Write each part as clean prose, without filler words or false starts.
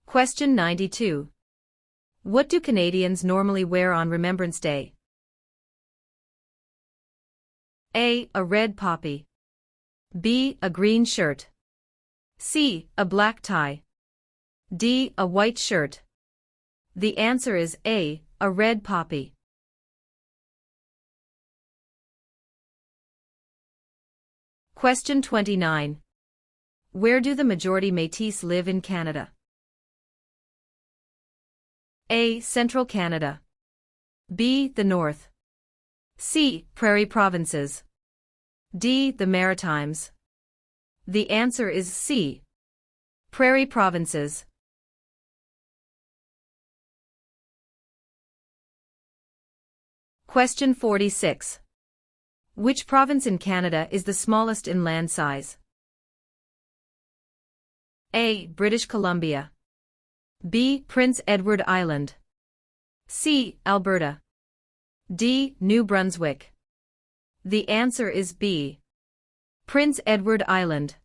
Question 92. What do Canadians normally wear on Remembrance Day? A. A red poppy. B. A green shirt. C. A black tie. D. A white shirt. The answer is A. A red poppy. Question 29. Where do the majority Métis live in Canada? A. Central Canada. B. The North. C. Prairie Provinces. D. The Maritimes. The answer is C. Prairie Provinces. Question 46. Which province in Canada is the smallest in land size? A. British Columbia. B. Prince Edward Island. C. Alberta. D. New Brunswick. The answer is B. Prince Edward Island.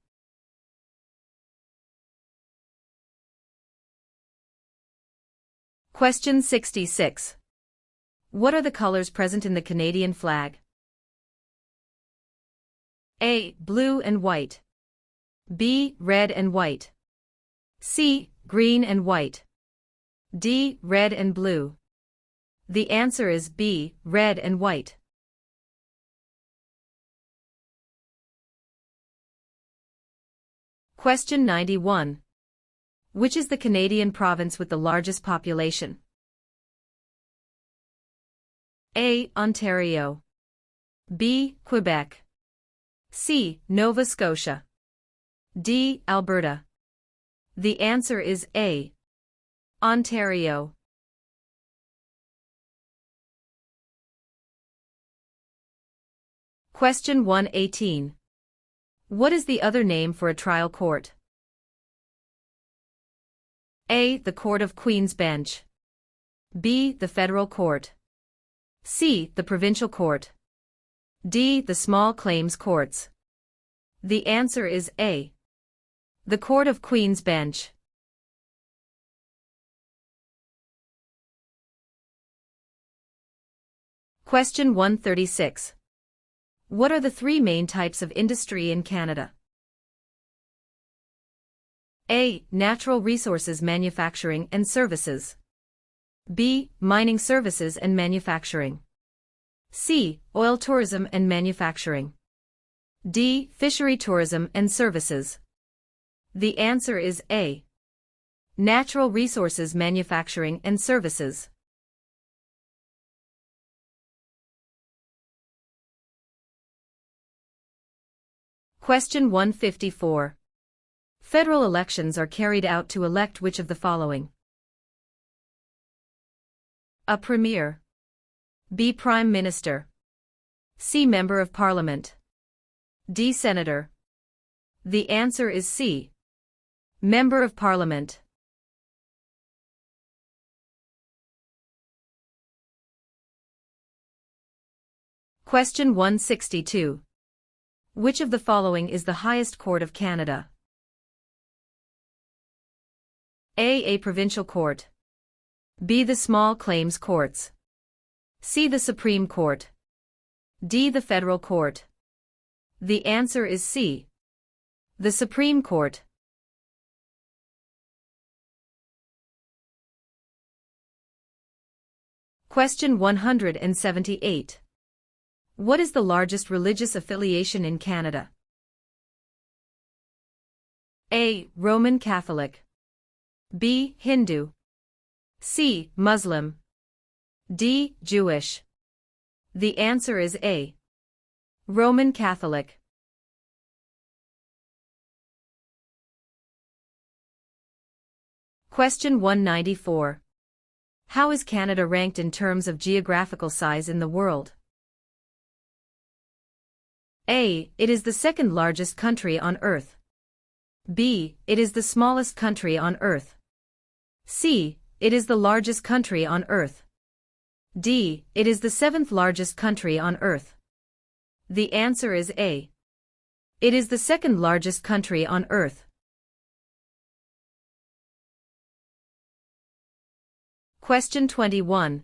Question 66. What are the colors present in the Canadian flag? A. Blue and white. B. Red and white. C. Green and white. D. Red and blue. The answer is B. Red and white. Question 91. Which is the Canadian province with the largest population? A. Ontario. B. Quebec. C. Nova Scotia. D. Alberta. The answer is A. Ontario. Question 118. What is the other name for a trial court? A. The Court of Queen's Bench. B. The Federal Court. C. The Provincial Court. D. The Small Claims Courts. The answer is A. The Court of Queen's Bench. Question 136. What are the three main types of industry in Canada? A. Natural resources manufacturing and services. B. Mining services and manufacturing. C. Oil tourism and manufacturing. D. Fishery tourism and services. The answer is A. Natural resources manufacturing and services. Question 154. Federal elections are carried out to elect which of the following? A Premier. B. Prime Minister. C. Member of Parliament. D. Senator. The answer is C. Member of Parliament. Question 162. Which of the following is the highest court of Canada? A. Provincial Court. B. The Small Claims Courts. C. The Supreme Court. D. The Federal Court. The answer is C. The Supreme Court. Question 178. What is the largest religious affiliation in Canada? A. Roman Catholic. B. Hindu. C. Muslim. D. Jewish. The answer is A. Roman Catholic. Question 194. How is Canada ranked in terms of geographical size in the world? A. It is the second largest country on Earth. B. It is the smallest country on Earth. C. It is the largest country on Earth. D. It is the seventh largest country on Earth. The answer is A. It is the second largest country on Earth. Question 21.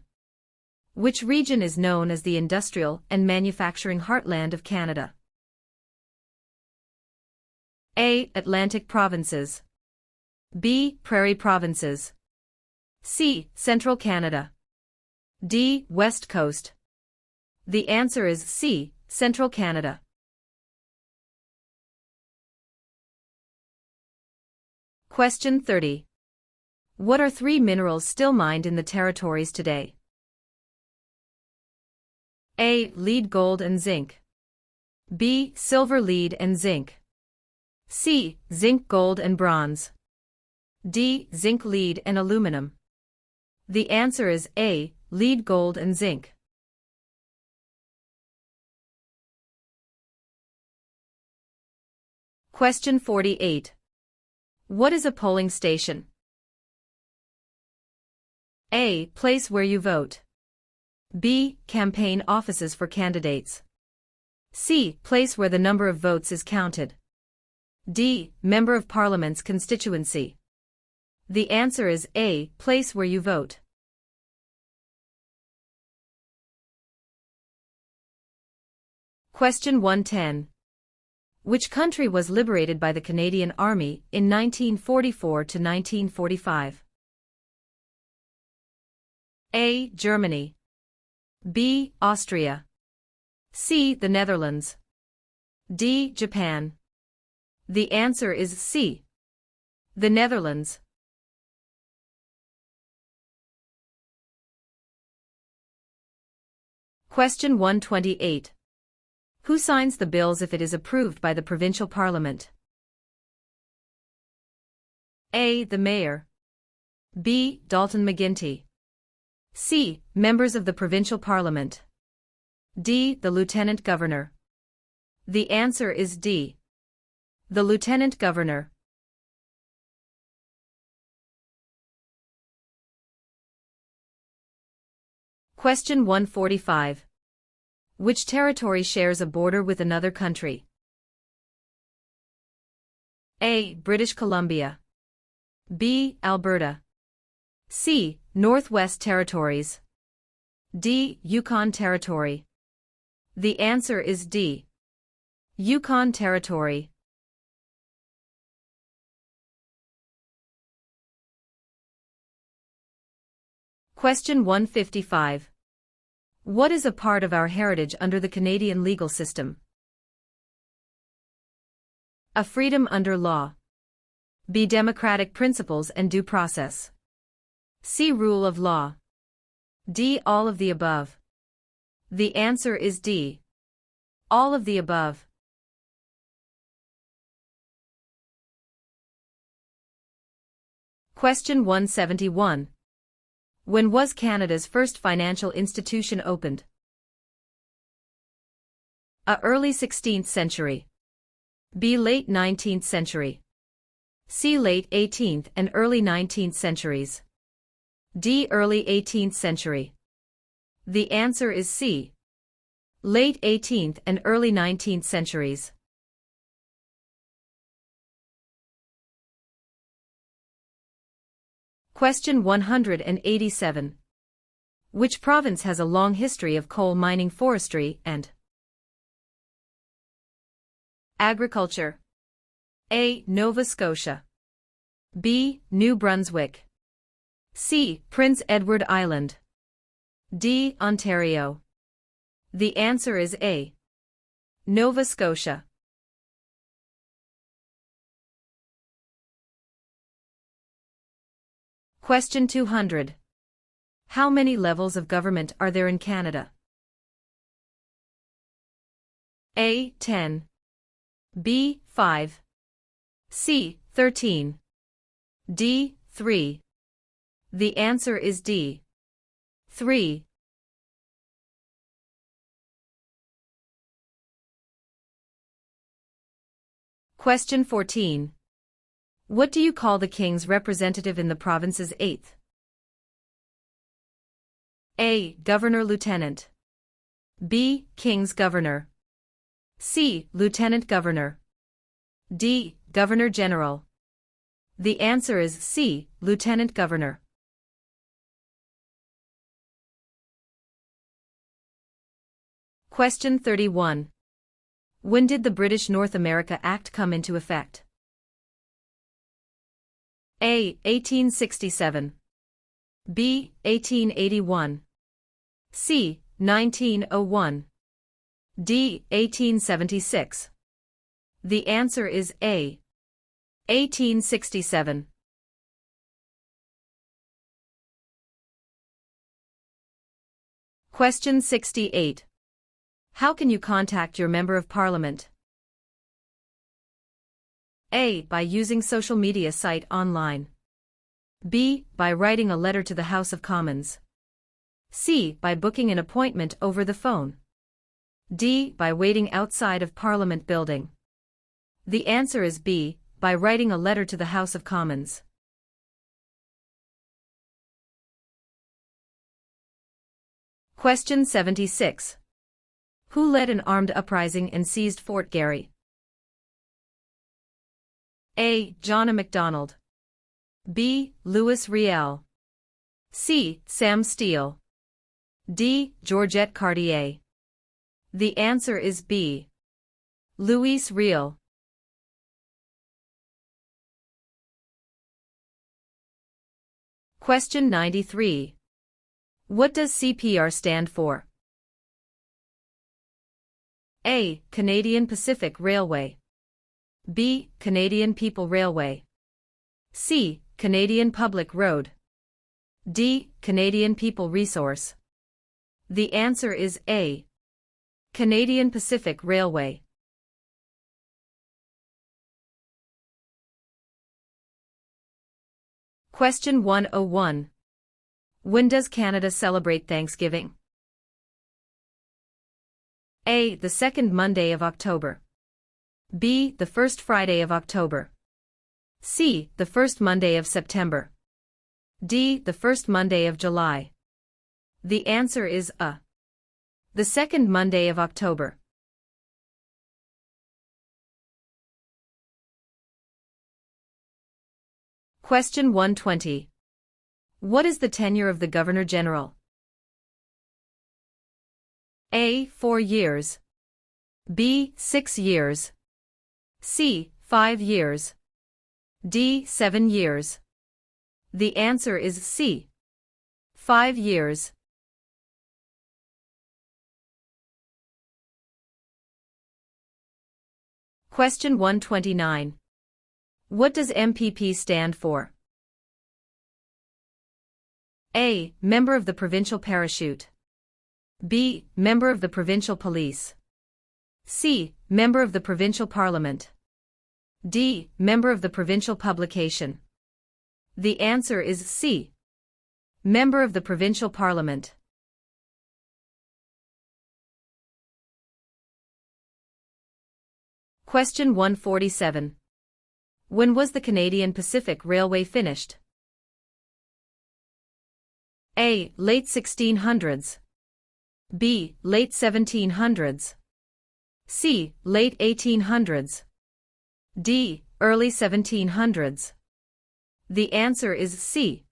Which region is known as the industrial and manufacturing heartland of Canada? A. Atlantic provinces. B. Prairie provinces. C. Central Canada. D. West Coast. The answer is C. Central Canada. Question 30. What are three minerals still mined in the territories today? A. Lead, gold and zinc. B. Silver, lead and zinc. C. Zinc, gold and bronze. D. Zinc, lead and aluminum. The answer is A. Lead, gold and zinc. Question 48. What is a polling station? A. Place where you vote. B. Campaign offices for candidates. C. Place where the number of votes is counted. D. Member of Parliament's constituency. The answer is A. Place where you vote. Question 110. Which country was liberated by the Canadian Army in 1944 to 1945? A. Germany. B. Austria. C. The Netherlands. D. Japan. The answer is C. The Netherlands. Question 128. Who signs the bills if it is approved by the provincial parliament? A. The mayor. B. Dalton McGuinty. C. Members of the provincial parliament. D. The lieutenant governor. The answer is D. The lieutenant governor. Question 145. Which territory shares a border with another country? A. British Columbia. B. Alberta. C. Northwest Territories. D. Yukon Territory. The answer is D. Yukon Territory. Question 155. What is a part of our heritage under the Canadian legal system? A. Freedom under law. B. Democratic principles and due process. C. Rule of law. D. All of the above. The answer is D. All of the above. Question 171. When was Canada's first financial institution opened? A. Early 16th century. B. Late 19th century. C. Late 18th and early 19th centuries. D. Early 18th century. The answer is C. Late 18th and early 19th centuries. Question 187. Which province has a long history of coal mining, forestry, and agriculture? A. Nova Scotia. B. New Brunswick. C. Prince Edward Island. D. Ontario. The answer is A. Nova Scotia. Question 200. How many levels of government are there in Canada? A. 10. B. 5. C. 13. D. 3. The answer is D. 3. Question 14. What do you call the king's representative in the province's 8th? A. Governor-Lieutenant. B. King's Governor. C. Lieutenant Governor. D. Governor-General. The answer is C. Lieutenant Governor. Question 31. When did the British North America Act come into effect? A. 1867. B. 1881. C. 1901. D. 1876. The answer is A. 1867. Question 68. How can you contact your Member of Parliament? A. By using social media site online. B. By writing a letter to the House of Commons. C. By booking an appointment over the phone. D. By waiting outside of Parliament building. The answer is B. By writing a letter to the House of Commons. Question 76. Who led an armed uprising and seized Fort Garry? A. John A. Macdonald. B. Louis Riel. C. Sam Steele. D. Georgette Cartier. The answer is B. Louis Riel. Question 93. What does CPR stand for? A. Canadian Pacific Railway. B. Canadian People Railway. C. Canadian Public Road. D. Canadian People Resource. The answer is A. Canadian Pacific Railway. Question 101. When does Canada celebrate Thanksgiving? A. The second Monday of October. B. The first Friday of October. C. The first Monday of September. D. The first Monday of July. The answer is A. The second Monday of October. Question 120. What is the tenure of the Governor-General? A. 4 years. B. 6 years. C. 5 years. D. 7 years. The answer is C. 5 years. Question 129. What does MPP stand for? A. Member of the Provincial Parachute. B. Member of the Provincial Police. C. Member of the Provincial Parliament. D. Member of the Provincial Publication. The answer is C. Member of the Provincial Parliament. Question 147. When was the Canadian Pacific Railway finished? A. Late 1600s. B. Late 1700s. C. Late 1800s. D. Early 1700s. The answer is C.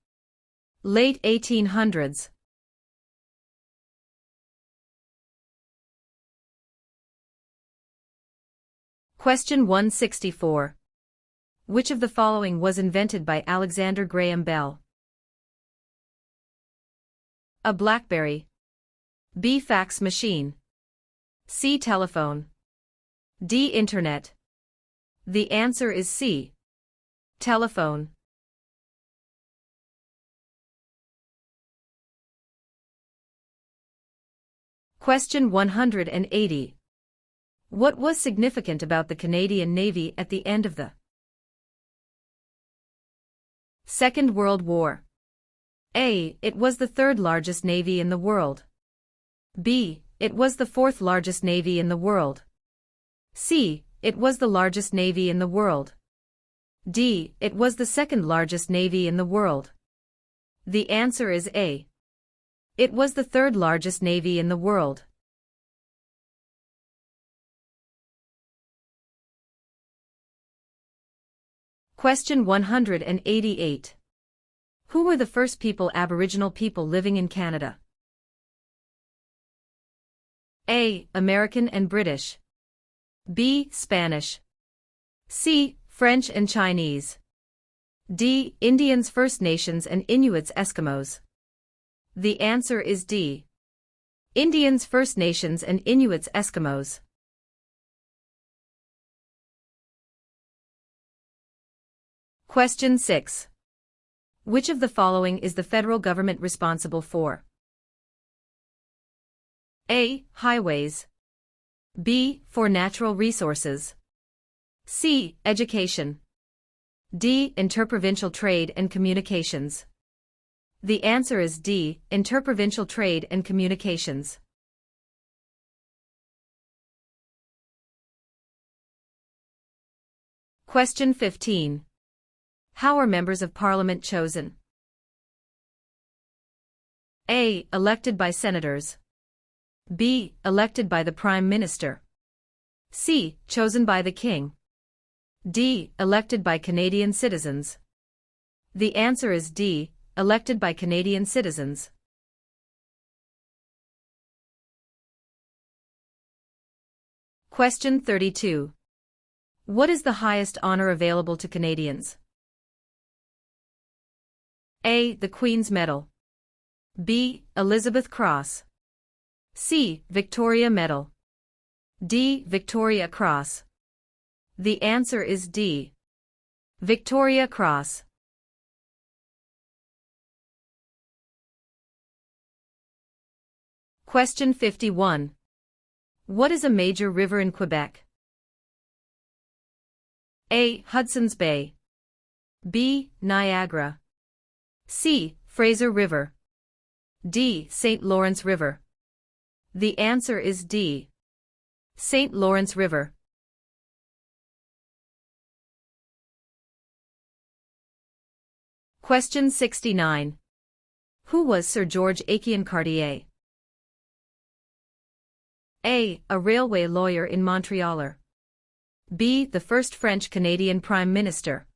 Late 1800s. Question 164. Which of the following was invented by Alexander Graham Bell? A. BlackBerry. B. Fax machine. C. Telephone. D. Internet. The answer is C. Telephone. Question 180. What was significant about the Canadian Navy at the end of the Second World War? A. It was the third largest navy in the world. B. It was the fourth largest navy in the world. C. It was the largest navy in the world. D. It was the second largest navy in the world. The answer is A. It was the third largest navy in the world. Question 188. Who were the first Aboriginal people living in Canada? A. American and British. B. Spanish. C. French and Chinese. D. Indians, First Nations and Inuits, Eskimos. The answer is D. Indians, First Nations and Inuits, Eskimos. Question 6. Which of the following is the federal government responsible for? A. Highways. B. For natural resources. C. Education. D. Interprovincial trade and communications. The answer is D. Interprovincial trade and communications. Question 15. How are members of Parliament chosen? A. Elected by senators. B. Elected by the Prime Minister. C. Chosen by the King. D. Elected by Canadian citizens. The answer is D. Elected by Canadian citizens. Question 32. What is the highest honor available to Canadians? A. The Queen's Medal. B. Elizabeth Cross. C. Victoria Medal. D. Victoria Cross. The answer is D. Victoria Cross. Question 51. What is a major river in Quebec? A. Hudson's Bay. B. Niagara. C. Fraser River. D. St. Lawrence River. The answer is D. St. Lawrence River. Question 69. Who was Sir George Aiken Cartier? A. A railway lawyer in Montreal. B. The first French-Canadian Prime Minister.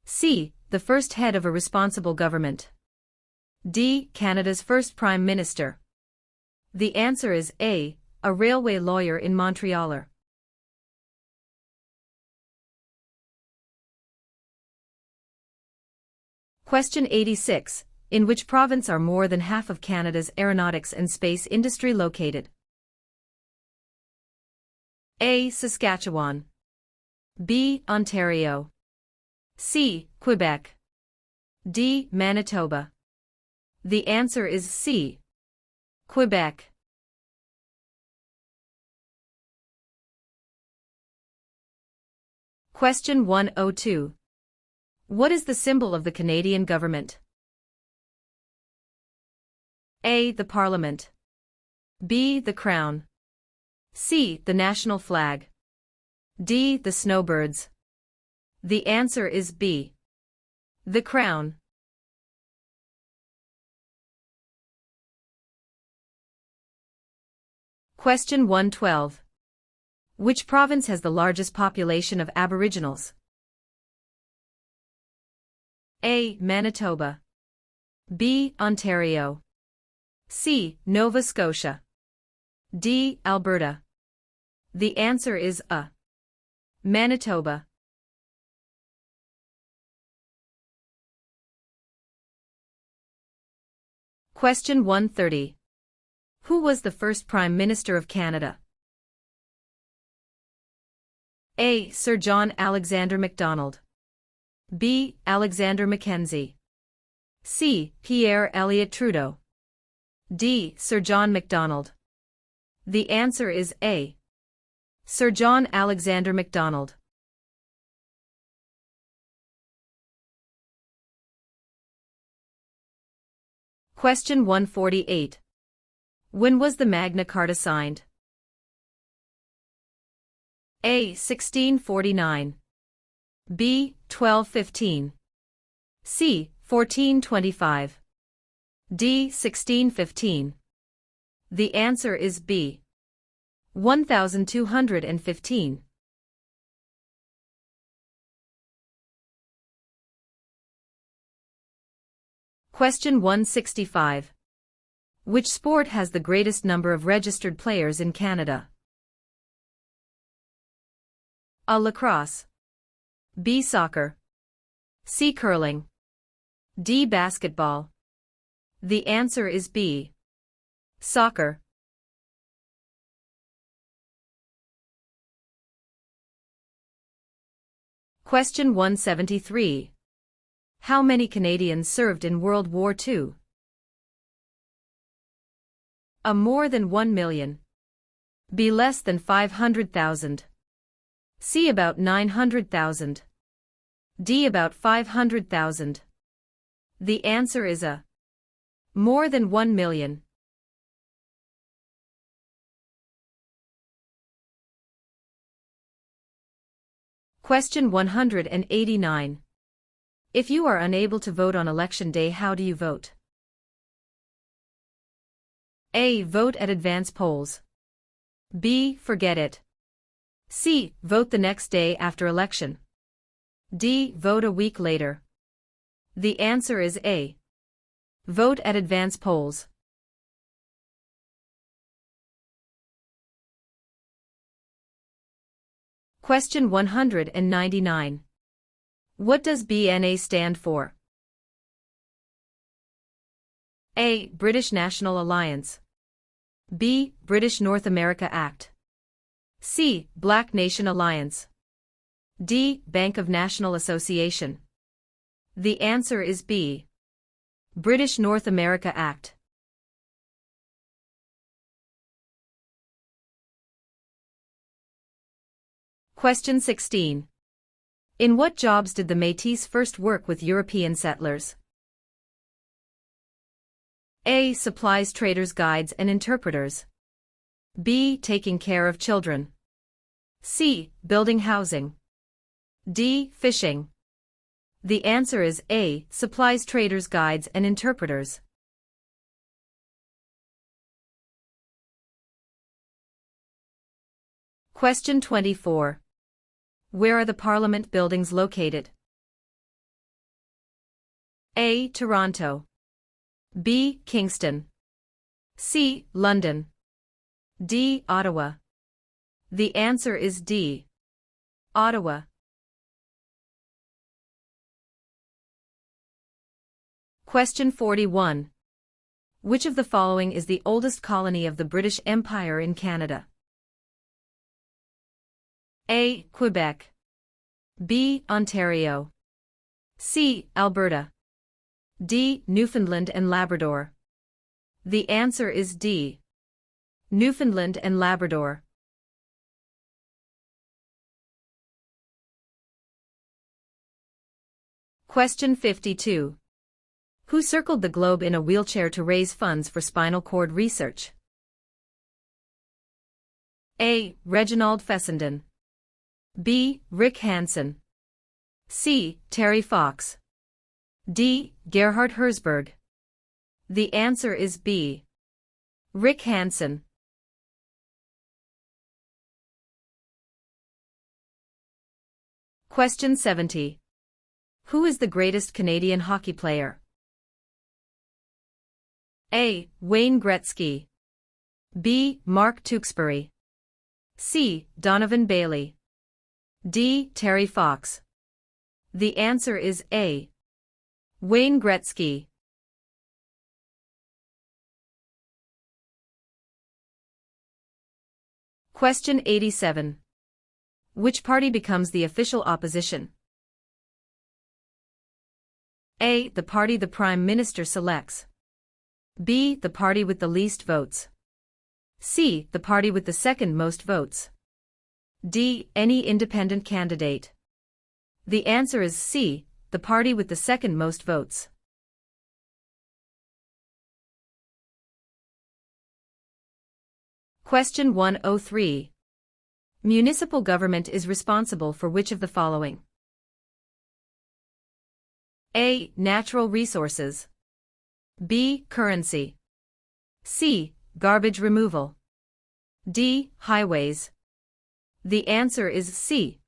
C. The first head of a responsible government. D. Canada's first Prime Minister. The answer is A. A railway lawyer in Montreal. Question 86. In which province are more than half of Canada's aeronautics and space industry located? A. Saskatchewan. B. Ontario. C. Quebec. D. Manitoba. The answer is C. Quebec. Question 102. What is the symbol of the Canadian government? A. The Parliament. B. The Crown. C. The national flag. D. The snowbirds. The answer is B. The Crown. Question 112. Which province has the largest population of Aboriginals? A. Manitoba. B. Ontario. C. Nova Scotia. D. Alberta. The answer is A. Manitoba. Question 130. Who was the first Prime Minister of Canada? A. Sir John Alexander Macdonald. B. Alexander Mackenzie. C. Pierre Elliott Trudeau. D. Sir John Macdonald. The answer is A. Sir John Alexander Macdonald. Question 148. When was the Magna Carta signed? A. 1649. B. 1215. C. 1425. D. 1615. The answer is B. 1215. Question 165. Which sport has the greatest number of registered players in Canada? A. Lacrosse. B. Soccer. C. Curling. D. Basketball. The answer is B. Soccer. Question 173. How many Canadians served in World War II? A. More than 1 million. B. Less than 500,000. C. About 900,000. D. About 500,000. The answer is A. More than 1 million. Question 189. If you are unable to vote on election day, how do you vote? A. Vote at advance polls. B. Forget it. C. Vote the next day after election. D. Vote a week later. The answer is A. Vote at advance polls. Question 199. What does BNA stand for? A. British National Alliance. B. British North America Act. C. Black Nation Alliance. D. Bank of National Association. The answer is B. British North America Act. Question 16. In what jobs did the Métis first work with European settlers? A. Supplies traders, guides and interpreters. B. Taking care of children. C. Building housing. D. Fishing. The answer is A. Supplies traders, guides and interpreters. Question 24. Where are the Parliament buildings located? A. Toronto. B. Kingston. C. London. D. Ottawa. The answer is D. Ottawa. Question 41. Which of the following is the oldest colony of the British Empire in Canada? A. Quebec. B. Ontario. C. Alberta. D. Newfoundland and Labrador. The answer is D. Newfoundland and Labrador. Question 52. Who circled the globe in a wheelchair to raise funds for spinal cord research? A. Reginald Fessenden. B. Rick Hansen. C. Terry Fox. D. Gerhard Herzberg. The answer is B. Rick Hansen. Question 70. Who is the greatest Canadian hockey player? A. Wayne Gretzky. B. Mark Tewksbury. C. Donovan Bailey. D. Terry Fox. The answer is A. Wayne Gretzky. Question 87. Which party becomes the official opposition? A. The party the Prime Minister selects. B. The party with the least votes. C. The party with the second most votes. D. Any independent candidate. The answer is C. The party with the second most votes. Question 103. Municipal government is responsible for which of the following? A. Natural resources. B. Currency. C. Garbage removal. D. Highways. The answer is C.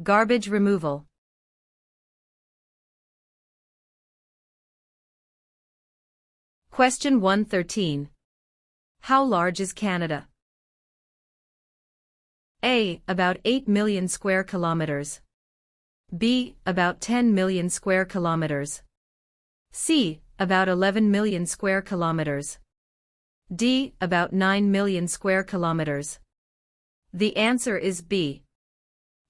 Garbage removal. Question 113. How large is Canada? A. About 8 million square kilometers. B. About 10 million square kilometers. C. About 11 million square kilometers. D. About 9 million square kilometers. The answer is B.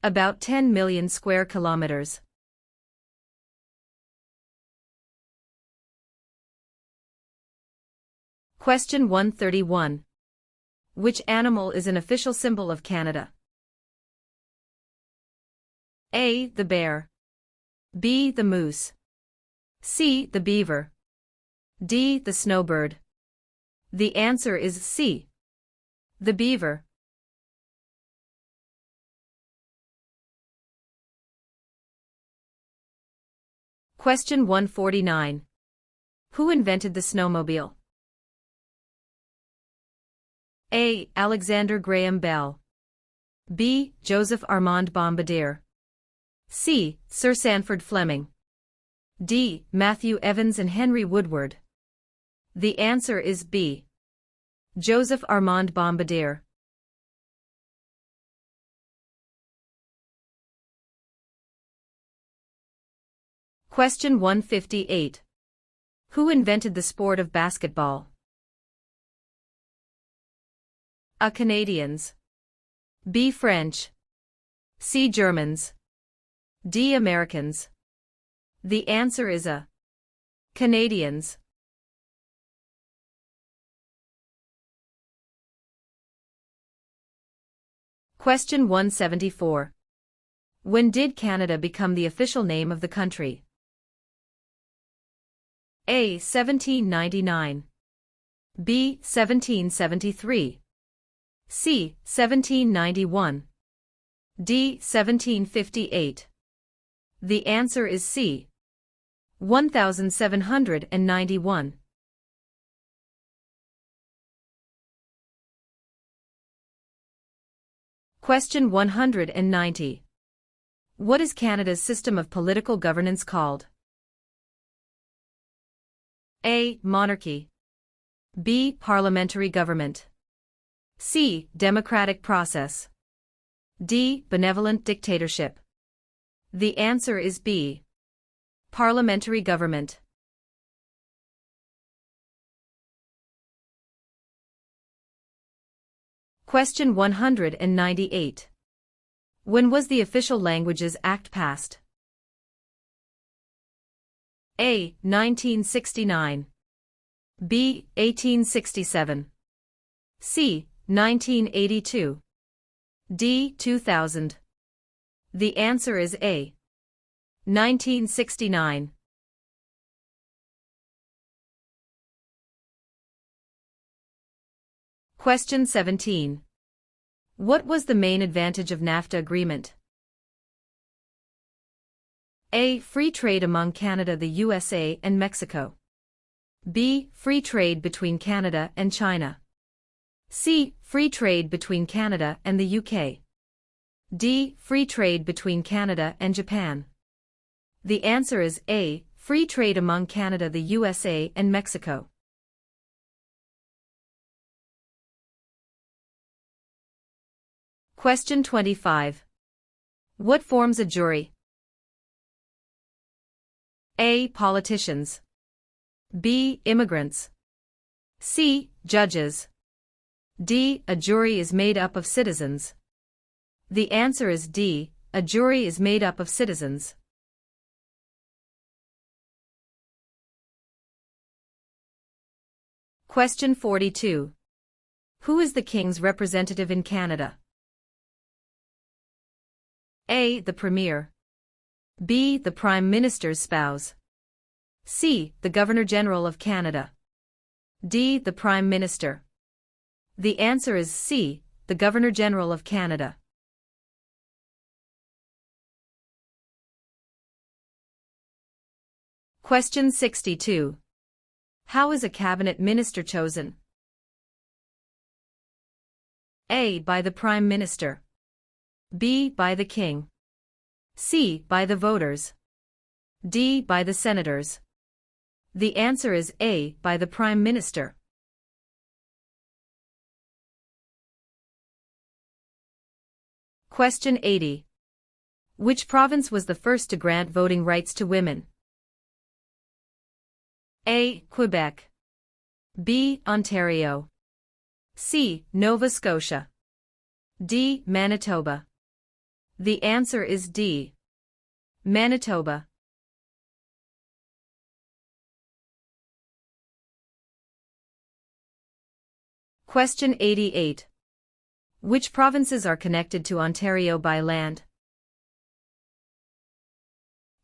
About 10 million square kilometers. Question 131. Which animal is an official symbol of Canada? A. The bear. B. The moose. C. The beaver. D. The snowbird. The answer is C. The beaver. Question 149. Who invented the snowmobile? A. Alexander Graham Bell. B. Joseph Armand Bombardier. C. Sir Sanford Fleming. D. Matthew Evans and Henry Woodward. The answer is B. Joseph Armand Bombardier. Question 158. Who invented the sport of basketball? A. Canadians. B. French. C. Germans. D. Americans. The answer is A. Canadians. Question 174. When did Canada become the official name of the country? A. 1799. B. 1773. C. 1791. D. 1758. The answer is C. 1791. Question 190. What is Canada's system of political governance called? A. Monarchy. B. Parliamentary government. C. Democratic process. D. Benevolent dictatorship. The answer is B. Parliamentary government. Question 198. When was the Official Languages Act passed? A. 1969. B. 1867. C. 1982. D. 2000. The answer is A. 1969. Question 17. What was the main advantage of NAFTA agreement? A. Free trade among Canada, the USA, and Mexico. B. Free trade between Canada and China. C. Free trade between Canada and the UK. D. Free trade between Canada and Japan. The answer is A. Free trade among Canada, the USA, and Mexico. Question 25. What forms a jury? A. Politicians. B. Immigrants. C. Judges. D. A jury is made up of citizens. The answer is D. A jury is made up of citizens. Question 42. Who is the King's representative in Canada? A. The Premier. B. The Prime Minister's spouse. C. The Governor-General of Canada. D. The Prime Minister. The answer is C. The Governor-General of Canada. Question 62. How is a cabinet minister chosen? A. By the Prime Minister. B. By the King. C. By the voters. D. By the senators. The answer is A, by the Prime Minister. Question 80. Which province was the first to grant voting rights to women? A. Quebec. B. Ontario. C. Nova Scotia. D. Manitoba. The answer is D. Manitoba. Question 88. Which provinces are connected to Ontario by land?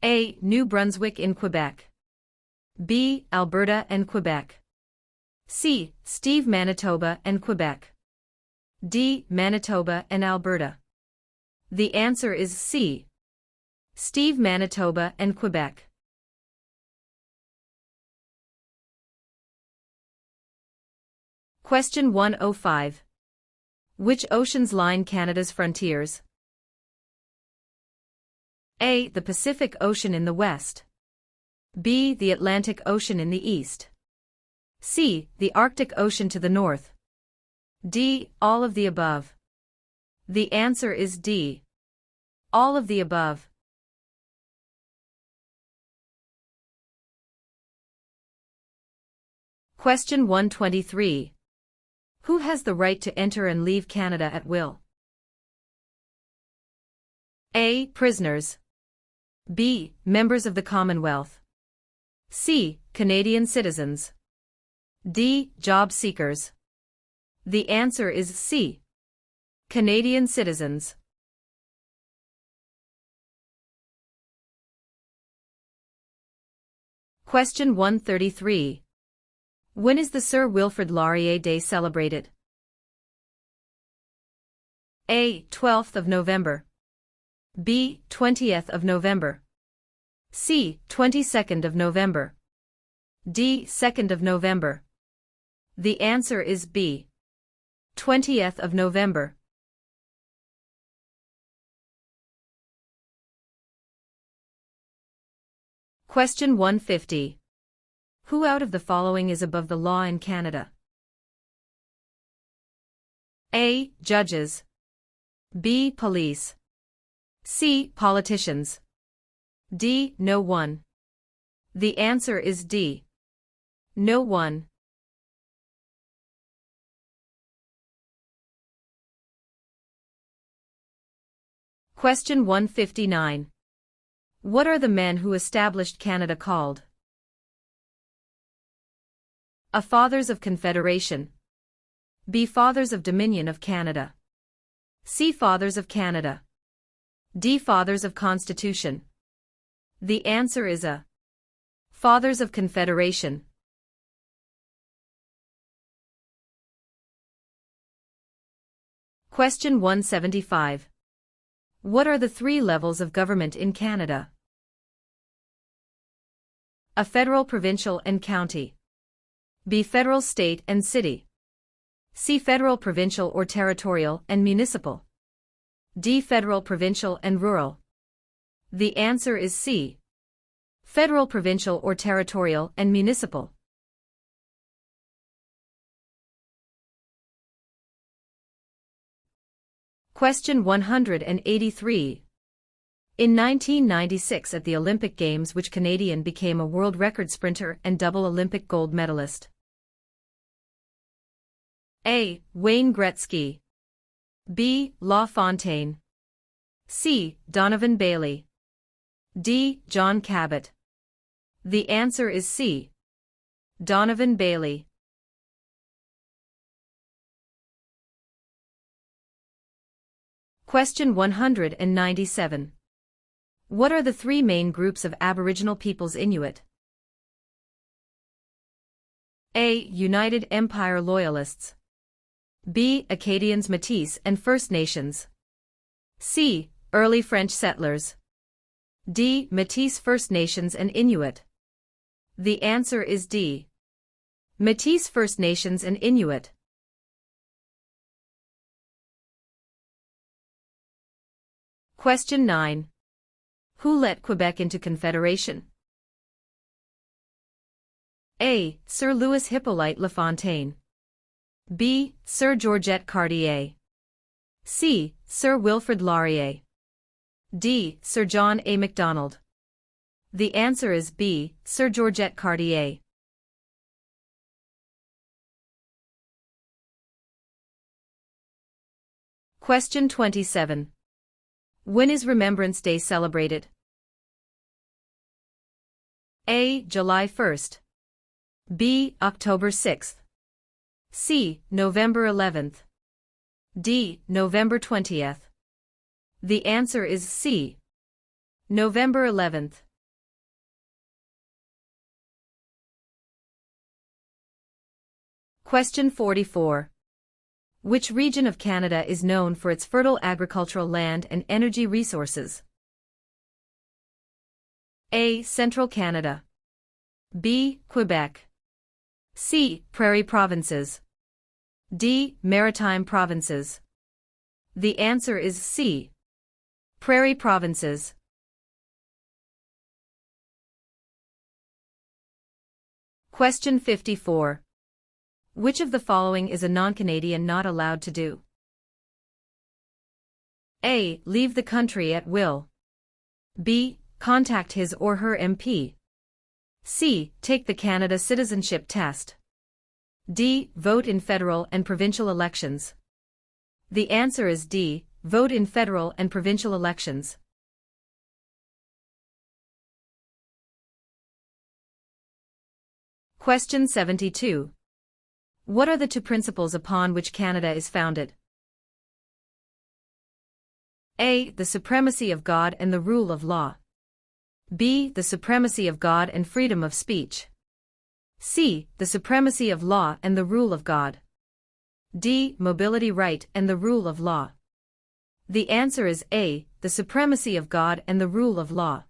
A. New Brunswick in Quebec. B. Alberta and Quebec. C. Steve Manitoba and Quebec. D. Manitoba and Alberta. The answer is C. Steve Manitoba and Quebec. Question 105. Which oceans line Canada's frontiers? A. The Pacific Ocean in the west. B. The Atlantic Ocean in the east. C. The Arctic Ocean to the north. D. All of the above. The answer is D. All of the above. Question 123. Who has the right to enter and leave Canada at will? A. Prisoners. B. Members of the Commonwealth. C. Canadian citizens. D. Job seekers. The answer is C. Canadian citizens. Question 133. When is the Sir Wilfrid Laurier Day celebrated? A. 12th of November. B. 20th of November. C. 22nd of November. D. 2nd of November. The answer is B. 20th of November. Question 150. Who out of the following is above the law in Canada? A. Judges. B. Police. C. Politicians. D. No one. The answer is D. No one. Question 159. What are the men who established Canada called? A. Fathers of Confederation. B. Fathers of Dominion of Canada. C. Fathers of Canada. D. Fathers of Constitution. The answer is A. Fathers of Confederation. Question 175. What are the three levels of government in Canada? A. Federal, provincial, and county. B. Federal, state, and city. C. Federal, provincial or territorial and municipal. D. Federal, provincial, and rural. The answer is C. Federal, provincial, or territorial and municipal. Question 183. In 1996 at the Olympic Games, which Canadian became a world record sprinter and double Olympic gold medalist? A. Wayne Gretzky. B. LaFontaine. C. Donovan Bailey. D. John Cabot. The answer is C. Donovan Bailey. Question 197. What are the three main groups of Aboriginal peoples Inuit? A. United Empire Loyalists. B. Acadians, Métis, and First Nations. C. Early French settlers. D. Métis, First Nations, and Inuit. The answer is D. Métis, First Nations, and Inuit. Question 9. Who let Quebec into Confederation? A. Sir Louis Hippolyte Lafontaine. B. Sir Georgette Cartier. C. Sir Wilfrid Laurier. D. Sir John A. Macdonald. The answer is B. Sir Georgette Cartier. Question 27. When is Remembrance Day celebrated? A. July 1st. B. October 6th. C. November 11th. D. November 20th. The answer is C. November 11th. Question 44. Which region of Canada is known for its fertile agricultural land and energy resources? A. Central Canada. B. Quebec. C. Prairie Provinces. D. Maritime Provinces. The answer is C. Prairie Provinces. Question 54. Which of the following is a non-Canadian not allowed to do? A. Leave the country at will. B. Contact his or her MP. C. Take the Canada Citizenship Test. D. Vote in federal and provincial elections. The answer is D. Vote in federal and provincial elections. Question 72. What are the two principles upon which Canada is founded? A. The supremacy of God and the rule of law. B. The supremacy of God and freedom of speech. C. The supremacy of law and the rule of God. D. Mobility right and the rule of law. The answer is A. The supremacy of God and the rule of law.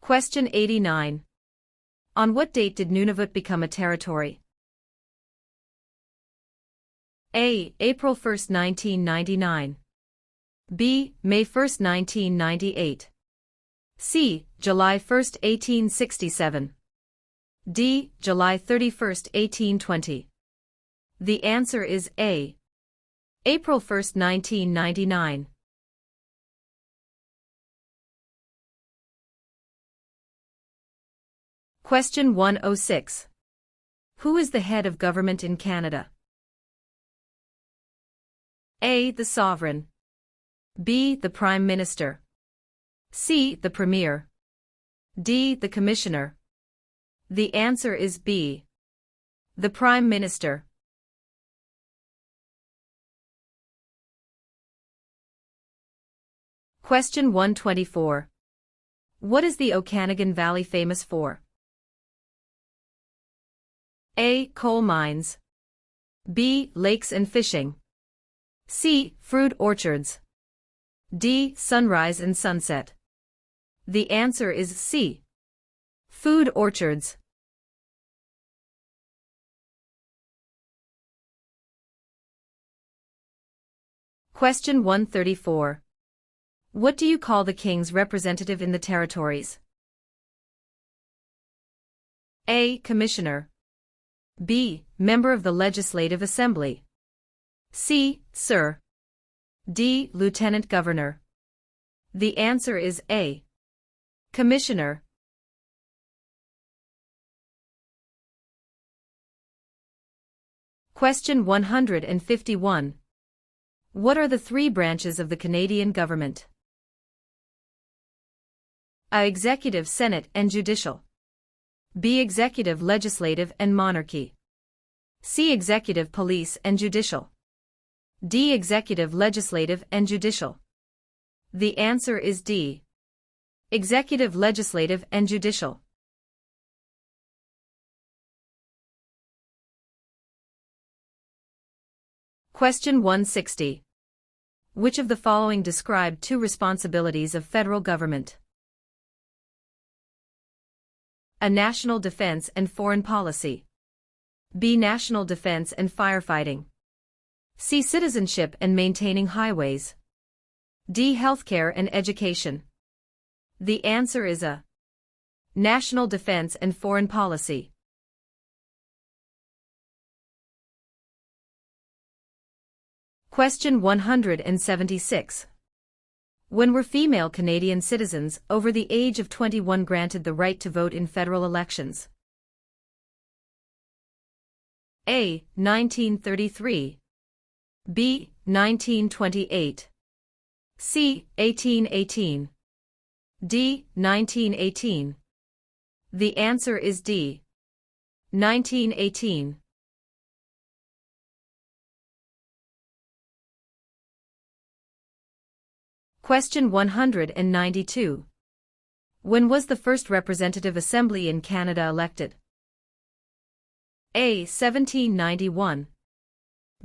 Question 89. On what date did Nunavut become a territory? A. April 1, 1999. B. May 1, 1998. C. July 1, 1867. D. July 31, 1820. The answer is A. April 1, 1999. Question 106. Who is the head of government in Canada? A. The Sovereign. B. The Prime Minister. C. The Premier. D. The Commissioner. The answer is B. The Prime Minister. Question 124. What is the Okanagan Valley famous for? A. Coal mines. B. Lakes and fishing. C. Fruit orchards. D. Sunrise and sunset. The answer is C. Food orchards. Question 134. What do you call the King's representative in the territories? A. Commissioner. B. Member of the Legislative Assembly. C. Sir. D. Lieutenant Governor. The answer is A. Commissioner. Question 151. What are the three branches of the Canadian government? A. Executive, Senate, and Judicial. B. Executive, Legislative, and Monarchy. C. Executive, Police, and Judicial. D. Executive, Legislative, and Judicial. The answer is D. Executive, Legislative, and Judicial. Question 160. Which of the following describe two responsibilities of federal government? A. National defense and foreign policy. B. National defense and firefighting. C. Citizenship and maintaining highways. D. Healthcare and education. The answer is A. National defense and foreign policy. Question 176. When were female Canadian citizens over the age of 21 granted the right to vote in federal elections? A. 1933. B. 1928. C. 1818. D. 1918. The answer is D. 1918. Question 192. When was the first representative assembly in Canada elected? A. 1791.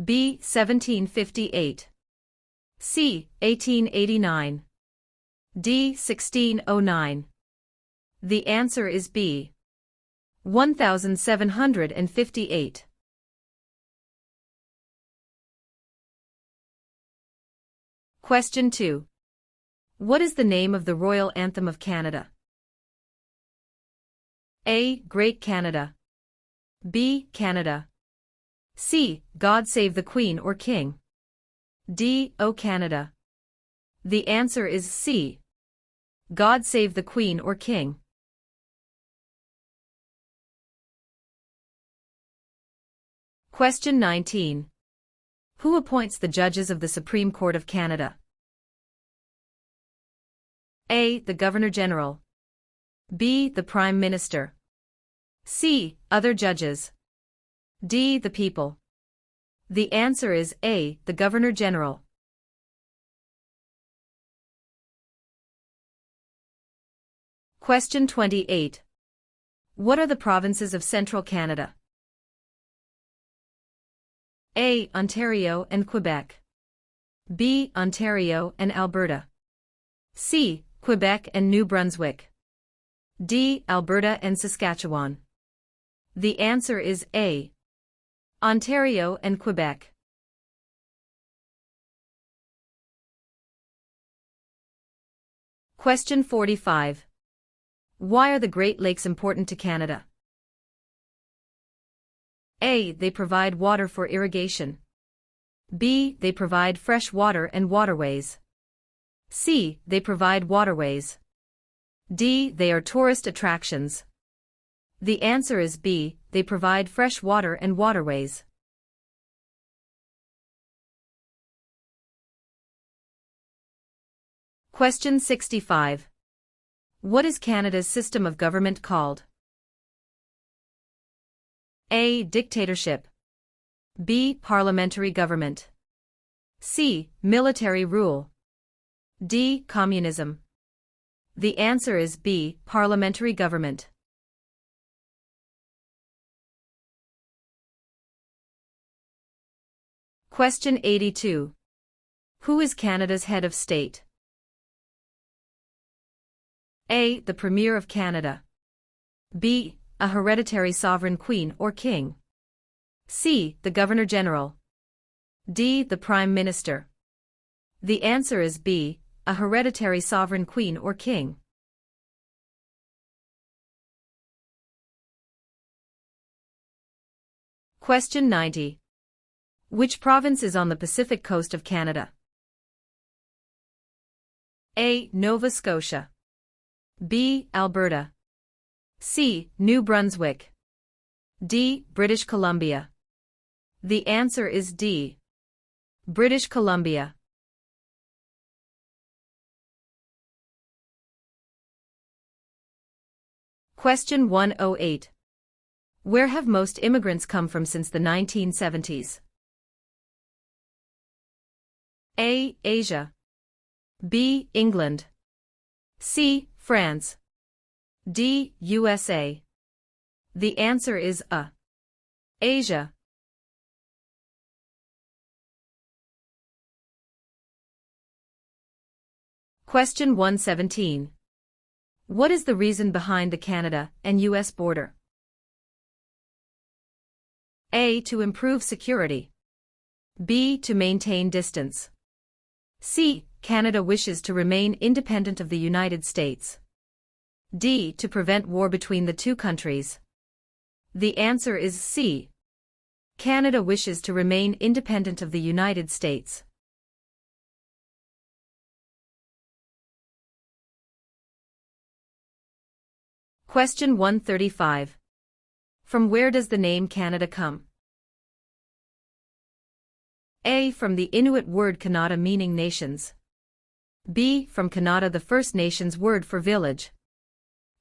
B. 1758. C. 1889. D. 1609. The answer is B. 1758. Question 2. What is the name of the royal anthem of Canada? A. Great Canada. B. Canada. C. God Save the Queen or King. D. O Canada. The answer is C. God Save the Queen or King. Question 19. Who appoints the judges of the Supreme Court of Canada? A. The Governor-General. B. The Prime Minister. C. Other judges. D. The people. The answer is A. The Governor-General. Question 28. What are the provinces of Central Canada? A. Ontario and Quebec. B. Ontario and Alberta. C. Quebec and New Brunswick. D. Alberta and Saskatchewan. The answer is A. Ontario and Quebec. Question 45. Why are the Great Lakes important to Canada? A. They provide water for irrigation. B. They provide fresh water and waterways. C. They provide waterways. D. They are tourist attractions. The answer is B. They provide fresh water and waterways. Question 65. What is Canada's system of government called? A. Dictatorship. B. Parliamentary government. C. Military rule. D. Communism. The answer is B. Parliamentary government. Question 82. Who is Canada's head of state? A. The Premier of Canada. B. A hereditary sovereign queen or king. C. The Governor-General. D. The Prime Minister. The answer is B. A hereditary sovereign queen or king. Question 90. Which province is on the Pacific coast of Canada? A. Nova Scotia. B. Alberta. C. New Brunswick. D. British Columbia. The answer is D. British Columbia. Question 108. Where have most immigrants come from since the 1970s? A. Asia. B. England. C. France. D. USA. The answer is A. Asia. Question 117. What is the reason behind the Canada and US border? A. To improve security. B. To maintain distance. C. Canada wishes to remain independent of the United States. D. To prevent war between the two countries. The answer is C. Canada wishes to remain independent of the United States. Question 135. From where does the name Canada come? A. From the Inuit word Kanata meaning nations. B. From Kanata the First Nations word for village.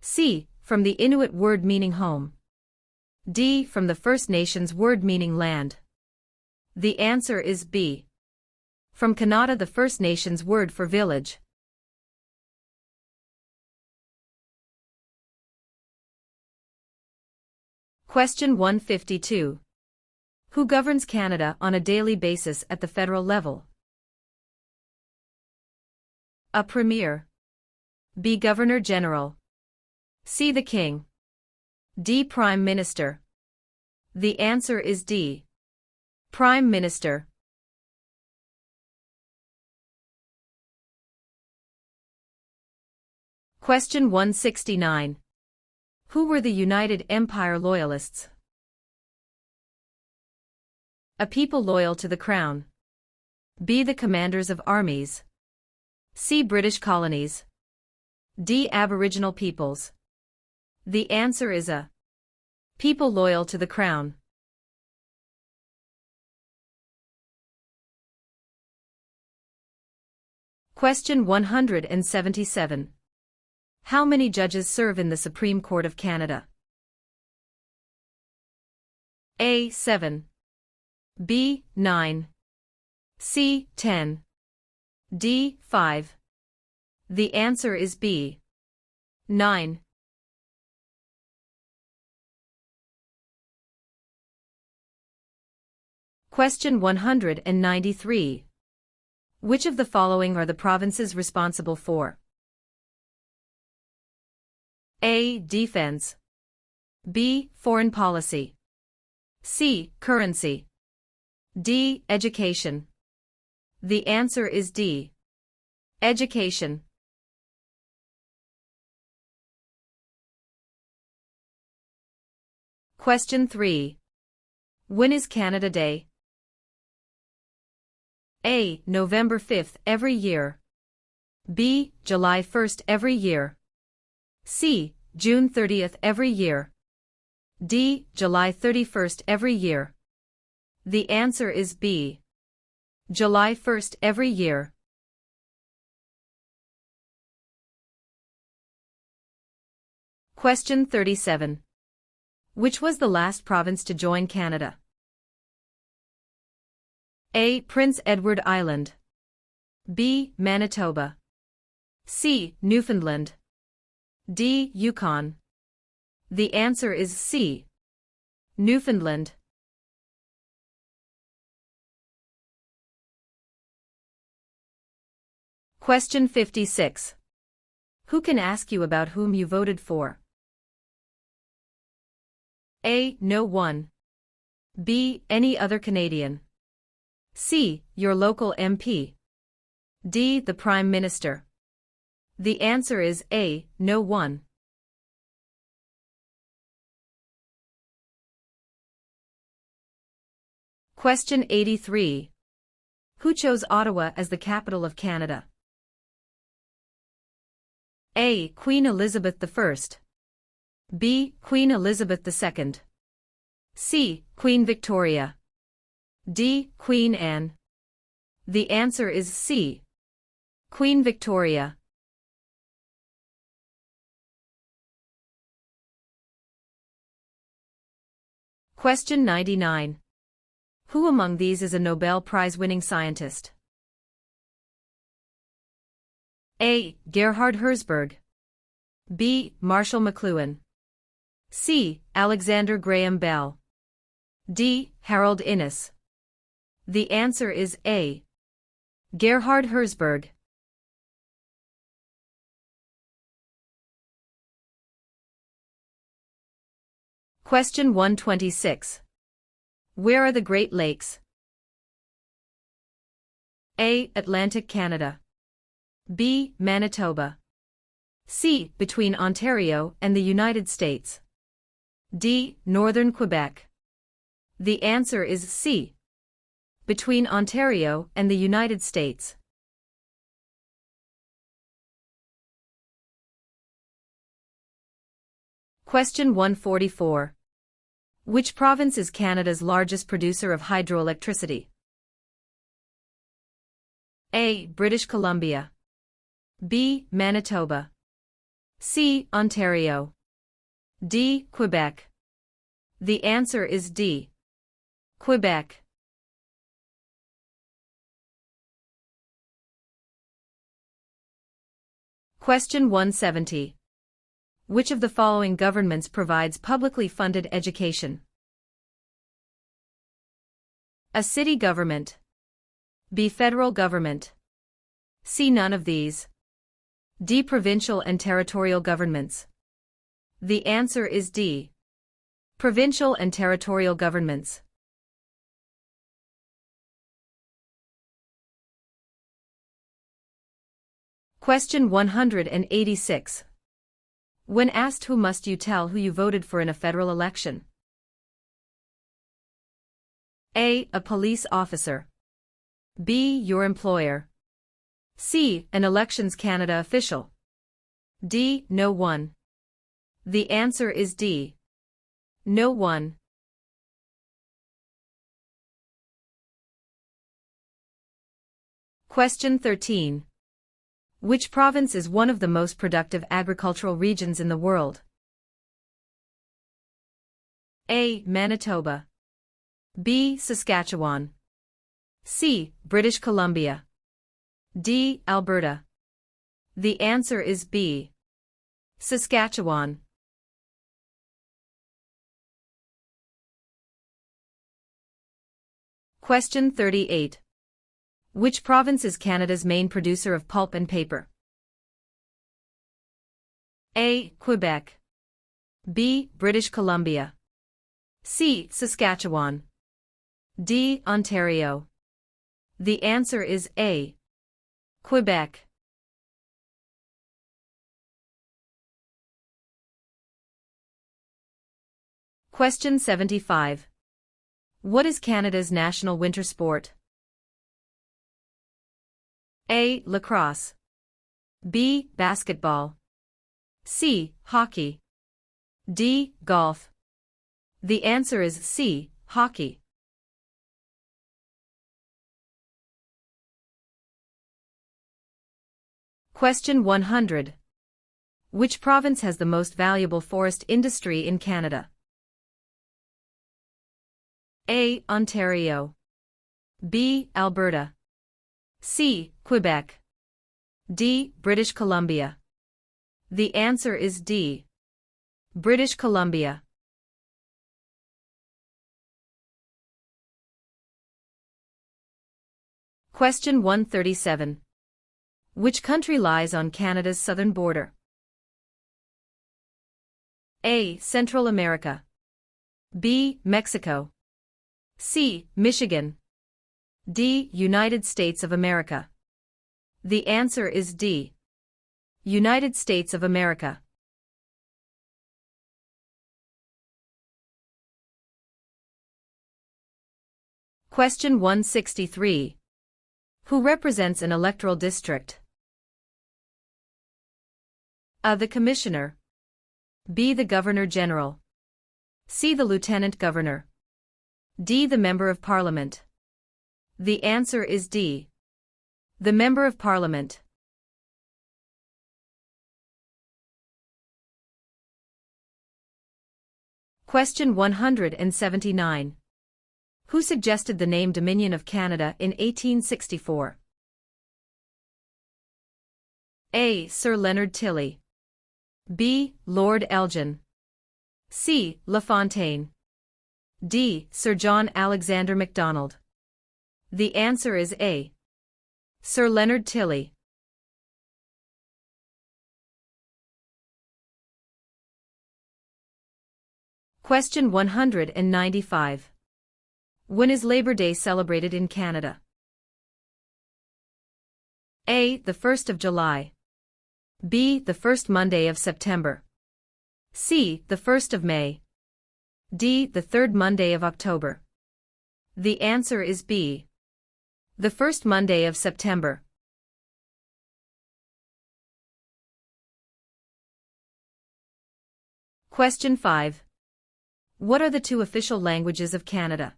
C. From the Inuit word meaning home. D. From the First Nations word meaning land. The answer is B. From Kanata the First Nations word for village. Question 152. Who governs Canada on a daily basis at the federal level? A Premier. B. Governor General. C. The King. D. Prime Minister. The answer is D. Prime Minister. Question 169. Who were the United Empire Loyalists? A people loyal to the Crown. B. The commanders of armies. C. British colonies. D. Aboriginal peoples. The answer is A. People loyal to the Crown. Question 177. How many judges serve in the Supreme Court of Canada? A. 7. B. 9. C. 10. D. 5. The answer is B. 9. Question 193. Which of the following are the provinces responsible for? A. Defense. B. Foreign policy. C. Currency. D. Education. The answer is D. Education. Question 3. When is Canada Day? A. November 5th every year. B. July 1st every year. C. June 30th every year. D. July 31st every year. The answer is B. July 1st every year. Question 37. Which was the last province to join Canada? A. Prince Edward Island. B. Manitoba. C. Newfoundland. D. Yukon. The answer is C. Newfoundland. Question 56. Who can ask you about whom you voted for? A. No one. B. Any other Canadian. C. Your local MP. D. The Prime Minister. The answer is A. No one. Question 83. Who chose Ottawa as the capital of Canada? A. Queen Elizabeth I. B. Queen Elizabeth II. C. Queen Victoria. D. Queen Anne. The answer is C. Queen Victoria. Question 99. Who among these is a Nobel Prize-winning scientist? A. Gerhard Herzberg. B. Marshall McLuhan. C. Alexander Graham Bell. D. Harold Innis. The answer is A. Gerhard Herzberg. Question 126. Where are the Great Lakes? A. Atlantic Canada. B. Manitoba. C. Between Ontario and the United States. D. Northern Quebec. The answer is C. Between Ontario and the United States. Question 144. Which province is Canada's largest producer of hydroelectricity? A. British Columbia. B. Manitoba. C. Ontario. D. Quebec. The answer is D. Quebec. Question 170. Which of the following governments provides publicly funded education? A. City government. B. Federal government. C. None of these. D. Provincial and territorial governments. The answer is D. Provincial and territorial governments. Question 186. When asked who must you tell who you voted for in a federal election? A. A police officer. B. Your employer. C. An Elections Canada official. D. No one. The answer is D. No one. Question 13. Which province is one of the most productive agricultural regions in the world? A. Manitoba. B. Saskatchewan. C. British Columbia. D. Alberta. The answer is B. Saskatchewan. Question 38. Which province is Canada's main producer of pulp and paper? A. Quebec. B. British Columbia. C. Saskatchewan. D. Ontario. The answer is A. Quebec. Question 75. What is Canada's national winter sport? A. Lacrosse. B. Basketball. C. Hockey. D. Golf. The answer is C. Hockey. Question 100. Which province has the most valuable forest industry in Canada? A. Ontario. B. Alberta. C. Quebec. D. British Columbia. The answer is D. British Columbia. Question 137. Which country lies on Canada's southern border? A. Central America. B. Mexico. C. Michigan. D. United States of America. The answer is D. United States of America. Question 163. Who represents an electoral district? A. The Commissioner. B. The Governor General. C. The Lieutenant Governor. D. The Member of Parliament. The answer is D. The Member of Parliament. Question 179. Who suggested the name Dominion of Canada in 1864? A. Sir Leonard Tilley. B. Lord Elgin. C. LaFontaine. D. Sir John Alexander Macdonald. The answer is A. Sir Leonard Tilley. Question 195. When is Labor Day celebrated in Canada? A. The 1st of July. B. The first Monday of September. C. The 1st of May. D. The third Monday of October. The answer is B. The first Monday of September. Question 5. What are the two official languages of Canada?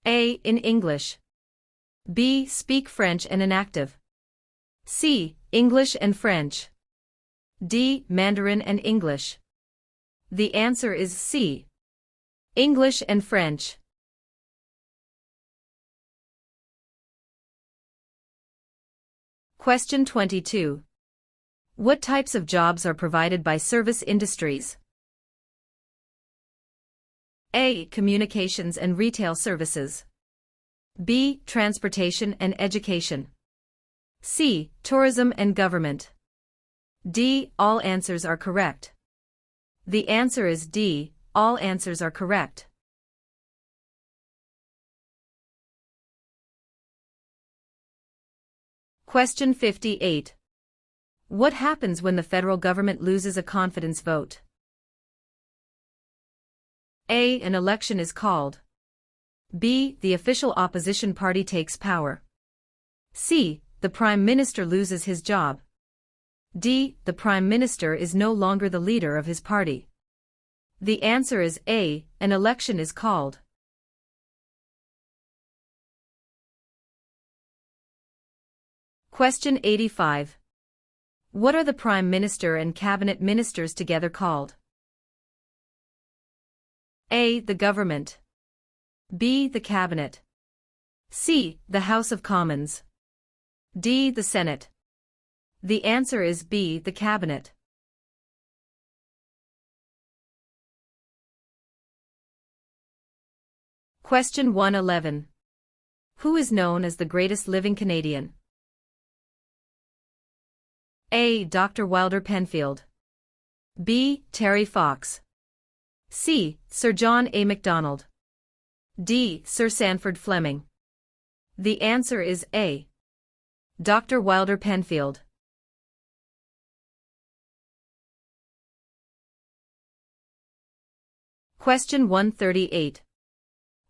A. In English. B. Speak French and inactive. C. English and French. D. Mandarin and English. The answer is C. English and French. Question 22. What types of jobs are provided by service industries? A. Communications and retail services. B. Transportation and education. C. Tourism and government. D. All answers are correct. The answer is D. All answers are correct. Question 58. What happens when the federal government loses a confidence vote? A. An election is called. B. The official opposition party takes power. C. The Prime Minister loses his job. D. The Prime Minister is no longer the leader of his party. The answer is A. An election is called. Question 85. What are the Prime Minister and Cabinet Ministers together called? A. The Government. B. The Cabinet. C. The House of Commons. D. The Senate. The answer is B. The Cabinet. Question 111. Who is known as the greatest living Canadian? A. Dr. Wilder Penfield. B. Terry Fox. C. Sir John A. Macdonald. D. Sir Sanford Fleming. The answer is A. Dr. Wilder Penfield. Question 138.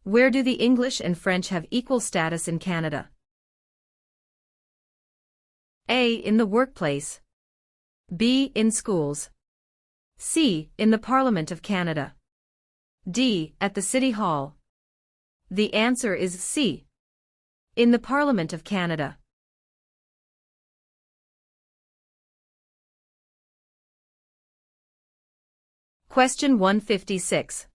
Where do the English and French have equal status in Canada? A. In the workplace. B. In schools. C. In the Parliament of Canada. D. At the City Hall. The answer is C. In the Parliament of Canada. Question 156.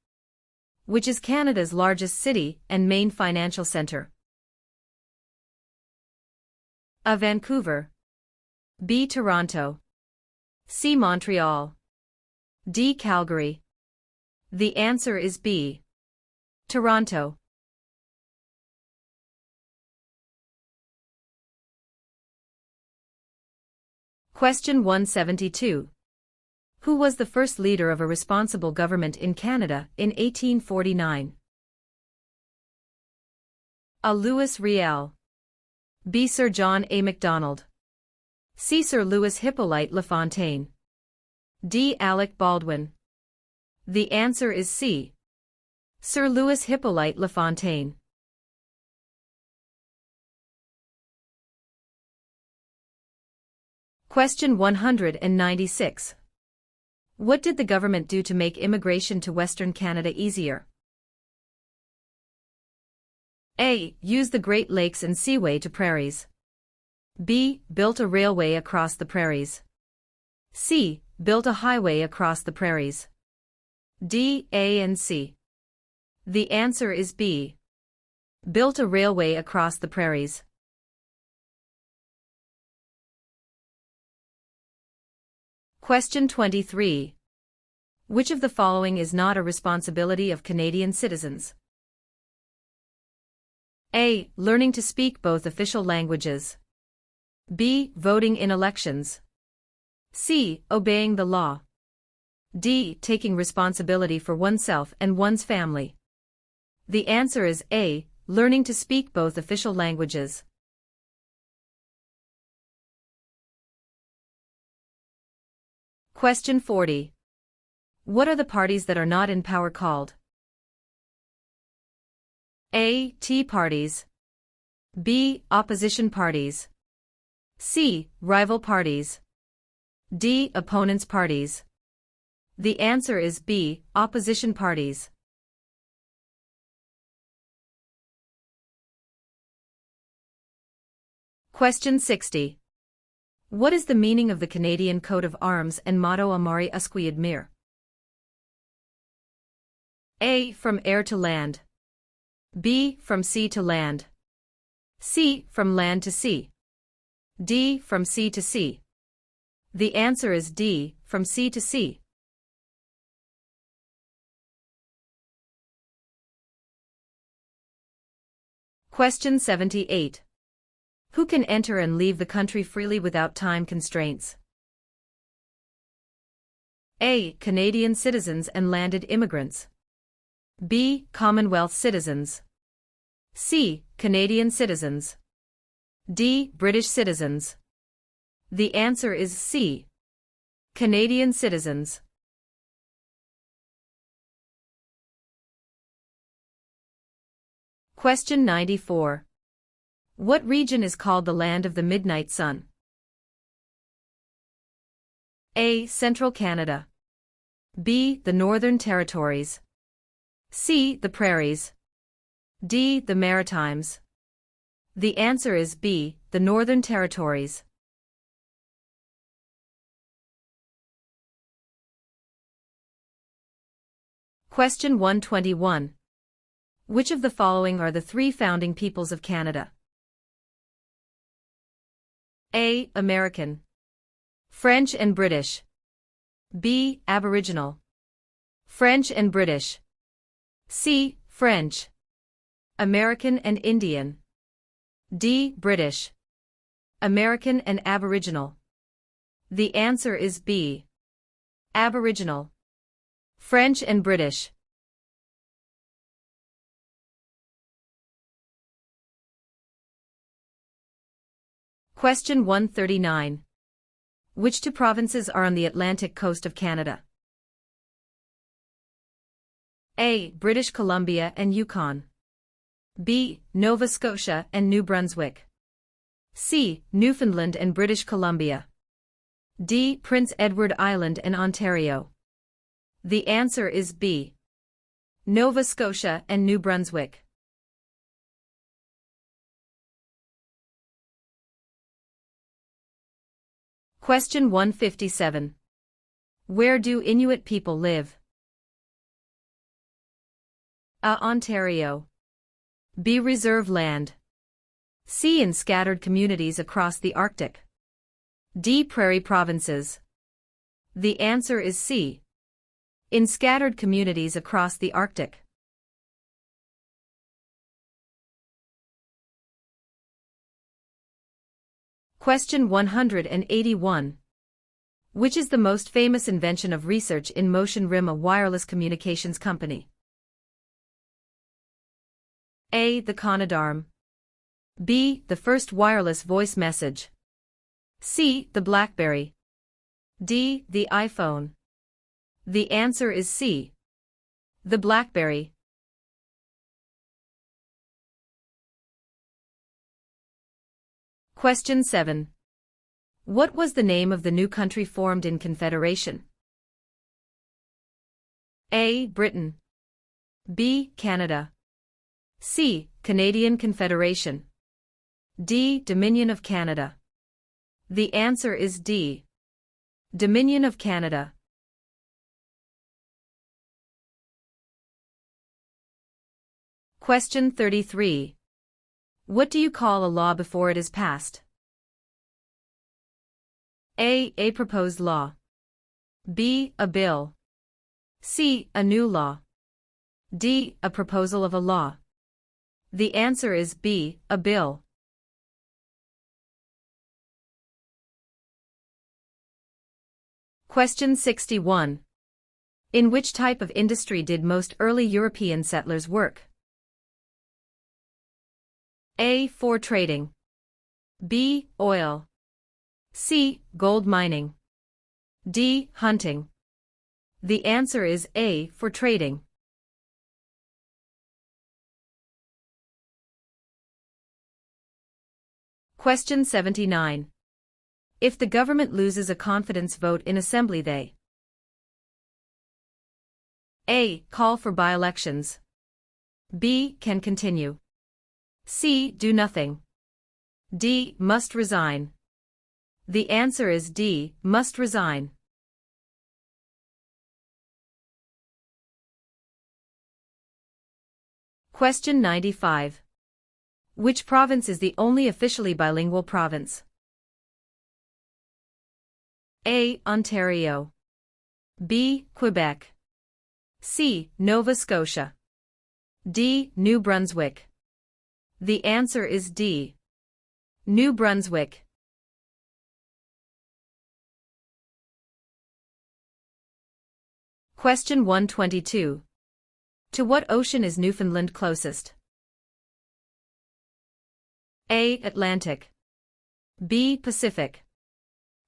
Which is Canada's largest city and main financial centre? A. Vancouver. B. Toronto. C. Montreal. D. Calgary. The answer is B. Toronto. Question 172. Who was the first leader of a responsible government in Canada in 1849? A. Louis Riel. B. Sir John A. Macdonald. C. Sir Louis Hippolyte Lafontaine. D. Alec Baldwin. The answer is C. Sir Louis Hippolyte Lafontaine. Question 196. What did the government do to make immigration to Western Canada easier? A. Use the Great Lakes and Seaway to prairies. B. Built a railway across the prairies. C. Built a highway across the prairies. D. A and C. The answer is B. Built a railway across the prairies. Question 23. Which of the following is not a responsibility of Canadian citizens? A. Learning to speak both official languages. B. Voting in elections. C. Obeying the law. D. Taking responsibility for oneself and one's family. The answer is A. Learning to speak both official languages. Question 40. What are the parties that are not in power called? A. Tea parties. B. Opposition parties. C. Rival parties. D. Opponents parties. The answer is B. Opposition parties. Question 60. What is the meaning of the Canadian coat of arms and motto Amari Usquid Mir? A. From air to land. B. From sea to land. C. From land to sea. D. From sea to sea. The answer is D. From sea to sea. Question 78. Who can enter and leave the country freely without time constraints? A. Canadian citizens and landed immigrants. B. Commonwealth citizens. C. Canadian citizens. D. British citizens. The answer is C. Canadian citizens. Question 94. What region is called the land of the midnight sun? A. Central Canada. B. The Northern Territories. C. The Prairies. D. The Maritimes. The answer is B. The Northern Territories. Question 121. Which of the following are the three founding peoples of Canada? A. American. French and British. B. Aboriginal. French and British. C. French. American and Indian. D. British. American and Aboriginal. The answer is B. Aboriginal. French and British. Question 139. Which two provinces are on the Atlantic coast of Canada? A. British Columbia and Yukon. B. Nova Scotia and New Brunswick. C. Newfoundland and British Columbia. D. Prince Edward Island and Ontario. The answer is B. Nova Scotia and New Brunswick. Question 157. Where do Inuit people live? A. Ontario. B. Reserve land. C. In scattered communities across the Arctic. D. Prairie provinces. The answer is C. In scattered communities across the Arctic. Question 181. Which is the most famous invention of research in motion RIM, a wireless communications company? A. The Canadarm. B. The first wireless voice message. C. The BlackBerry. D. The iPhone. The answer is C. The BlackBerry. Question 7. What was the name of the new country formed in Confederation? A. Britain. B. Canada. C. Canadian Confederation. D. Dominion of Canada. The answer is D. Dominion of Canada. Question 33. What do you call a law before it is passed? A. A proposed law. B. A bill. C. A new law. D. A proposal of a law. The answer is B. A bill. Question 61. In which type of industry did most early European settlers work? A. For trading. B. Oil. C. Gold mining. D. Hunting. The answer is A. For trading. Question 79. If the government loses a confidence vote in Assembly, they A. Call for by-elections. B. Can continue. C. Do nothing. D. Must resign. The answer is D. Must resign. Question 95. Which province is the only officially bilingual province? A. Ontario. B. Quebec. C. Nova Scotia. D. New Brunswick. The answer is D. New Brunswick. Question 122. To what ocean is Newfoundland closest? A. Atlantic. B. Pacific.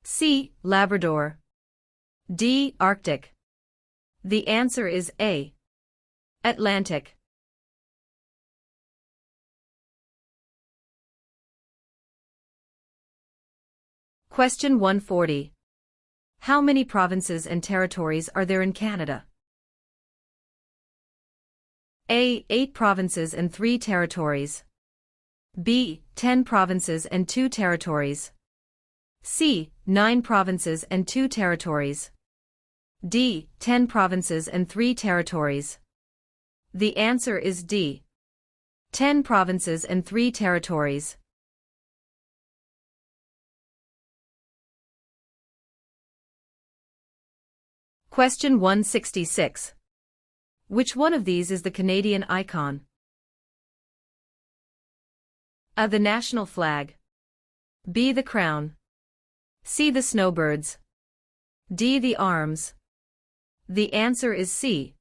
C. Labrador. D. Arctic. The answer is A. Atlantic. Question 140. How many provinces and territories are there in Canada? A. 8 provinces and 3 territories. B. 10 provinces and 2 territories. C. 9 provinces and 2 territories. D. 10 provinces and 3 territories. The answer is D. 10 provinces and 3 territories. Question 166. Which one of these is the Canadian icon? A. The national flag. B. The crown. C. The snowbirds. D. The arms. The answer is C.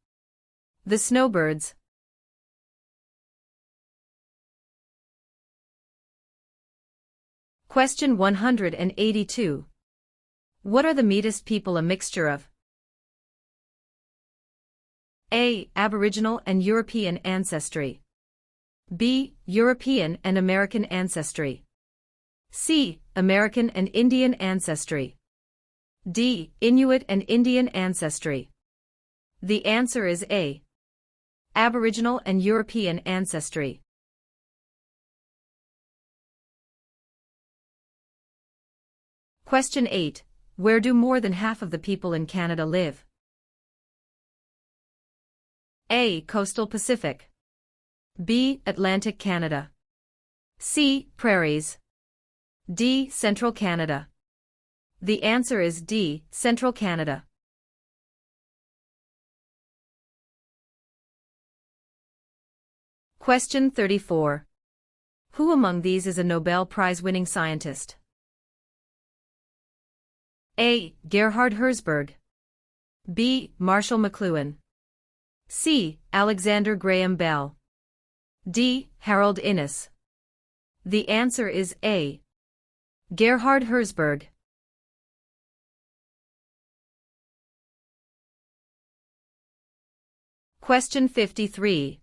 The snowbirds. Question 182. What are the Metis people a mixture of? A. Aboriginal and European ancestry. B. European and American ancestry. C. American and Indian ancestry. D. Inuit and Indian ancestry. The answer is A. Aboriginal and European ancestry. Question 8. Where do more than half of the people in Canada live? A. Coastal Pacific. B. Atlantic Canada. C. Prairies. D. Central Canada. The answer is D. Central Canada. Question 34. Who among these is a Nobel Prize-winning scientist? A. Gerhard Herzberg. B. Marshall McLuhan. C. Alexander Graham Bell. D. Harold Innis. The answer is A. Gerhard Herzberg. Question 53.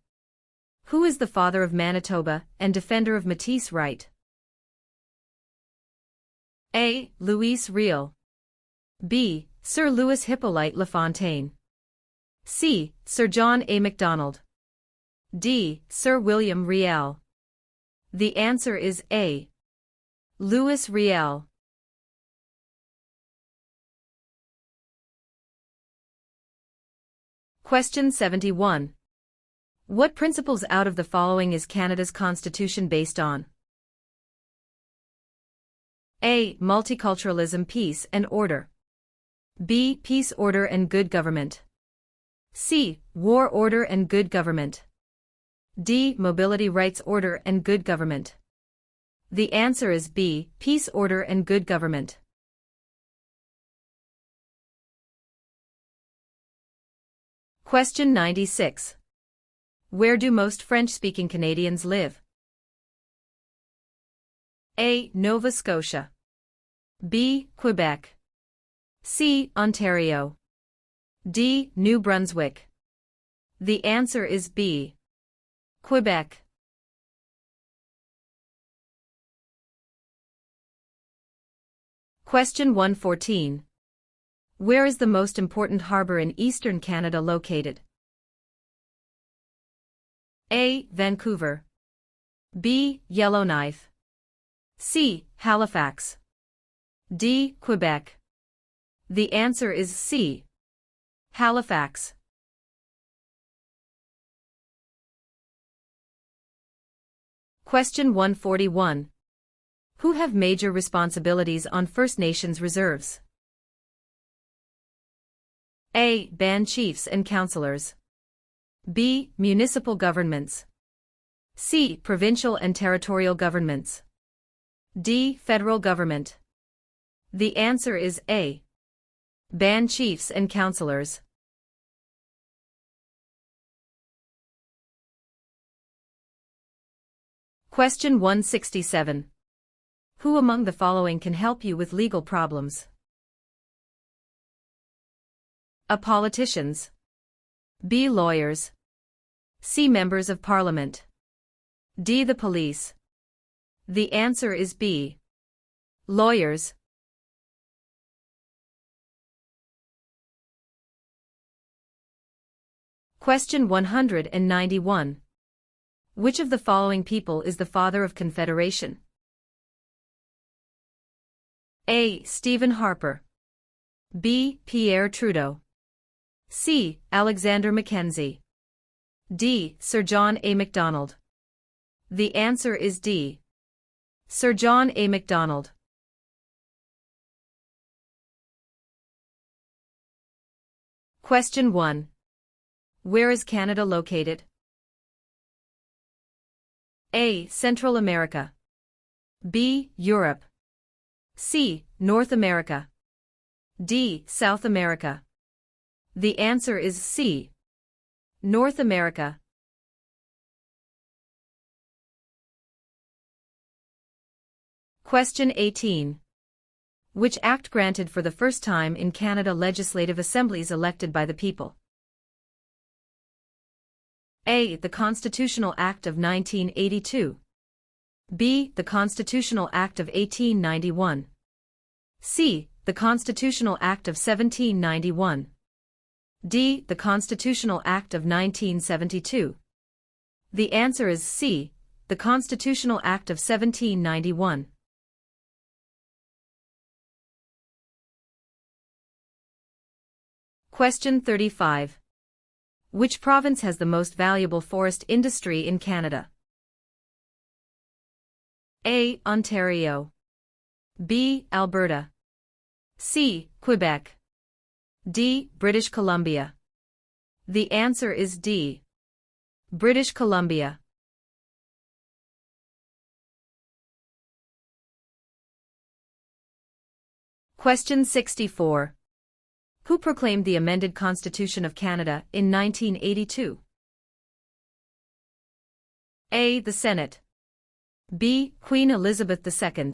Who is the father of Manitoba and defender of Métis right? A. Louis Riel. B. Sir Louis Hippolyte Lafontaine. C. Sir John A. Macdonald. D. Sir William Riel. The answer is A. Louis Riel. Question 71. What principles out of the following is Canada's constitution based on? A. Multiculturalism, peace and order. B. Peace, order and good government. C. War, order and good government. D. Mobility, rights, order and good government. The answer is B. Peace, order and good government. Question 96. Where do most French-speaking Canadians live? A. Nova Scotia. B. Quebec. C. Ontario. D. New Brunswick. The answer is B. Quebec. Question 114. Where is the most important harbor in eastern Canada located? A. Vancouver. B. Yellowknife. C. Halifax. D. Quebec. The answer is C. Halifax. Question 141. Who have major responsibilities on First Nations reserves? A. Band chiefs and councillors. B. Municipal governments. C. Provincial and territorial governments. D. Federal government. The answer is A. Band chiefs and councillors. Question 167. Who among the following can help you with legal problems? A. Politicians. B. Lawyers. C. Members of Parliament. D. The police. The answer is B. Lawyers. Question 191. Which of the following people is the father of Confederation? A. Stephen Harper. B. Pierre Trudeau. C. Alexander Mackenzie. D. Sir John A. Macdonald. The answer is D. Sir John A. Macdonald. Question 1. Where is Canada located? A. Central America. B. Europe. C. North America. D. South America. The answer is C. North America. Question 18. Which act granted for the first time in Canada legislative assemblies elected by the people? A. The Constitutional Act of 1982. B. The Constitutional Act of 1891. C. The Constitutional Act of 1791. D. The Constitutional Act of 1972. The answer is C. The Constitutional Act of 1791. Question 35. Which province has the most valuable forest industry in Canada? A. Ontario. B. Alberta. C. Quebec. D. British Columbia. The answer is D. British Columbia. Question 64. Who proclaimed the amended Constitution of Canada in 1982? A. The Senate. B. Queen Elizabeth II.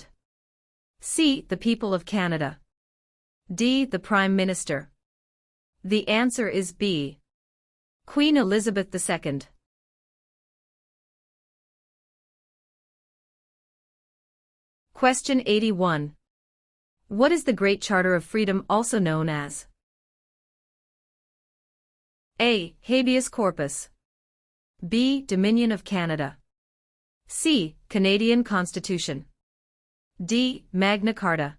C. The people of Canada. D. The Prime Minister. The answer is B. Queen Elizabeth II. Question 81. What is the Great Charter of Freedom also known as? A. Habeas corpus. B. Dominion of Canada. C. Canadian Constitution. D. Magna Carta.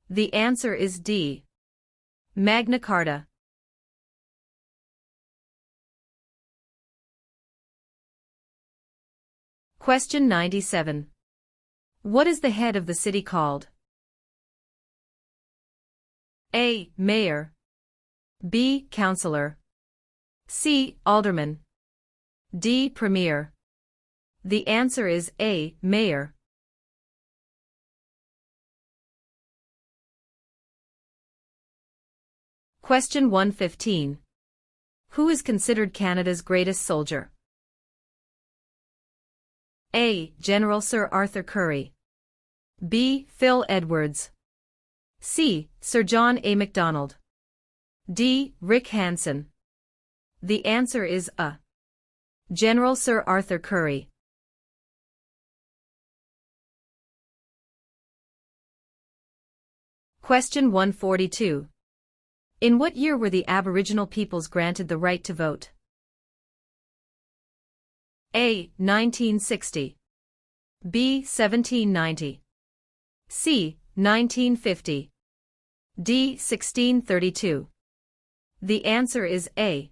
The answer is D. Magna Carta. Question 97. What is the head of the city called? A. Mayor. B. Councillor. C. Alderman. D. Premier. The answer is A. Mayor. Question 115. Who is considered Canada's greatest soldier? A. General Sir Arthur Currie. B. Phil Edwards. C. Sir John A. Macdonald. D. Rick Hansen. The answer is A. General Sir Arthur Currie. Question 142. In what year were the Aboriginal peoples granted the right to vote? A. 1960. B. 1790. C. 1950. D. 1632. The answer is A.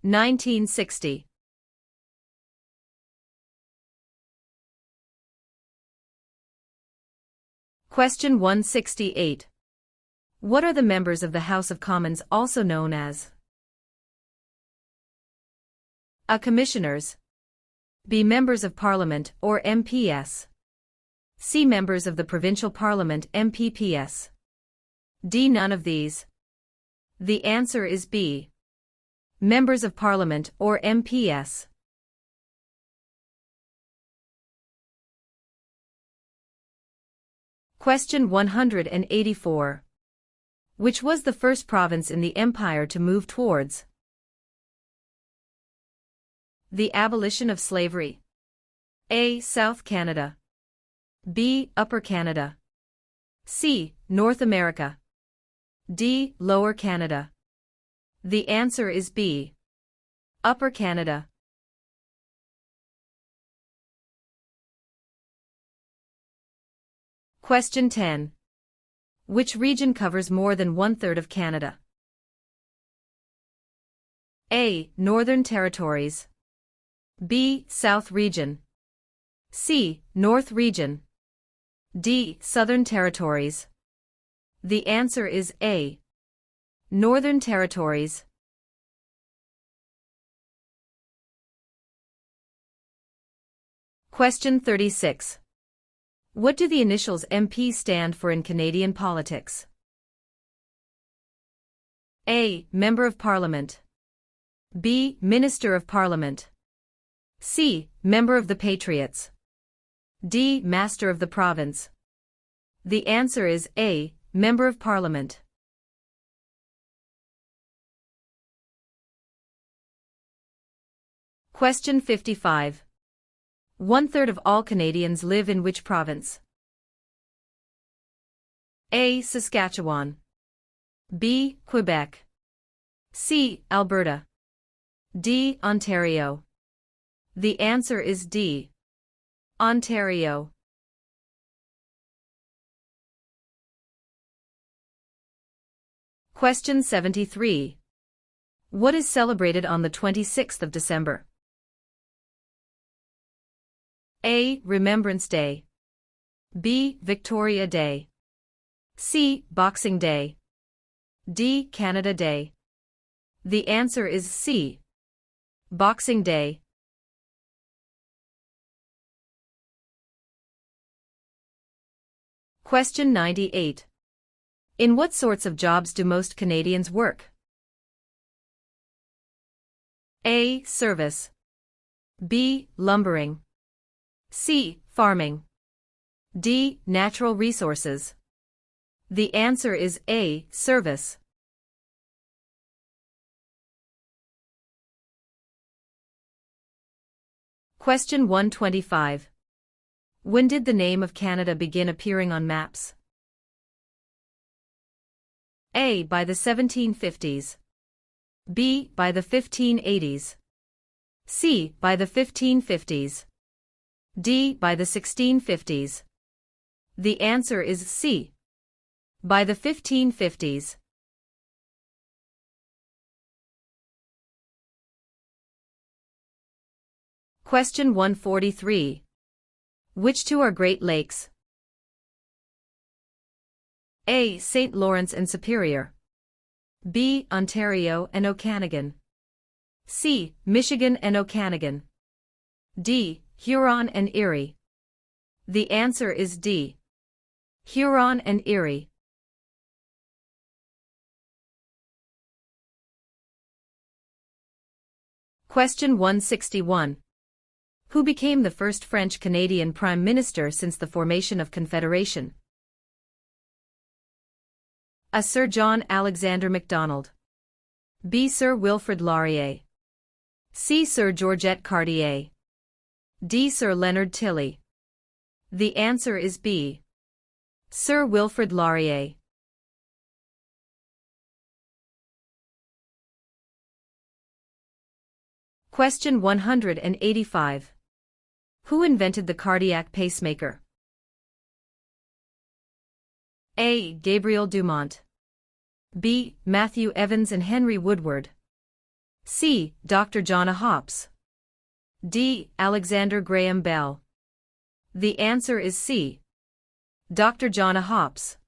1960. Question 168. What are the members of the House of Commons also known as? A. Commissioners. B. Members of Parliament or MPS. C. Members of the Provincial Parliament MPPS. D. None of these. The answer is B. Members of Parliament or MPS. Question 184. Which was the first province in the Empire to move towards the abolition of slavery? A. South Canada. B. Upper Canada. C. North America. D. Lower Canada. The answer is B. Upper Canada. Question 10. Which region covers more than 1/3 of Canada? A. Northern Territories. B. South Region. C. North Region. D. Southern Territories. The answer is A. Northern Territories. Question 36. What do the initials MP stand for in Canadian politics? A. Member of Parliament. B. Minister of Parliament. C. Member of the Patriots. D. Master of the Province. The answer is A. Member of Parliament. Question 55. 1/3 of all Canadians live in which province? A. Saskatchewan. B. Quebec. C. Alberta. D. Ontario. The answer is D. Ontario. Question 73. What is celebrated on the 26th of December? A. Remembrance Day. B. Victoria Day. C. Boxing Day. D. Canada Day. The answer is C. Boxing Day. Question 98. In what sorts of jobs do most Canadians work? A. Service. B. Lumbering. C. Farming. D. Natural resources. The answer is A. Service. Question 125. When did the name of Canada begin appearing on maps? A. By the 1750s. B. By the 1580s. C. By the 1550s. D. By the 1650s. The answer is C. By the 1550s. Question 143. Which two are Great Lakes? A. St. Lawrence and Superior. B. Ontario and Okanagan. C. Michigan and Okanagan. D. Huron and Erie. The answer is D. Huron and Erie. Question 161. Who became the first French-Canadian Prime Minister since the formation of Confederation? A. Sir John Alexander MacDonald. B. Sir Wilfrid Laurier. C. Sir Georgette Cartier. D. Sir Leonard Tilley. The answer is B. Sir Wilfrid Laurier. Question 185. Who invented the cardiac pacemaker? A. Gabriel Dumont. B. Matthew Evans and Henry Woodward. C. Dr. John Hobbs. D. Alexander Graham Bell. The answer is C. Dr. John Hobbs.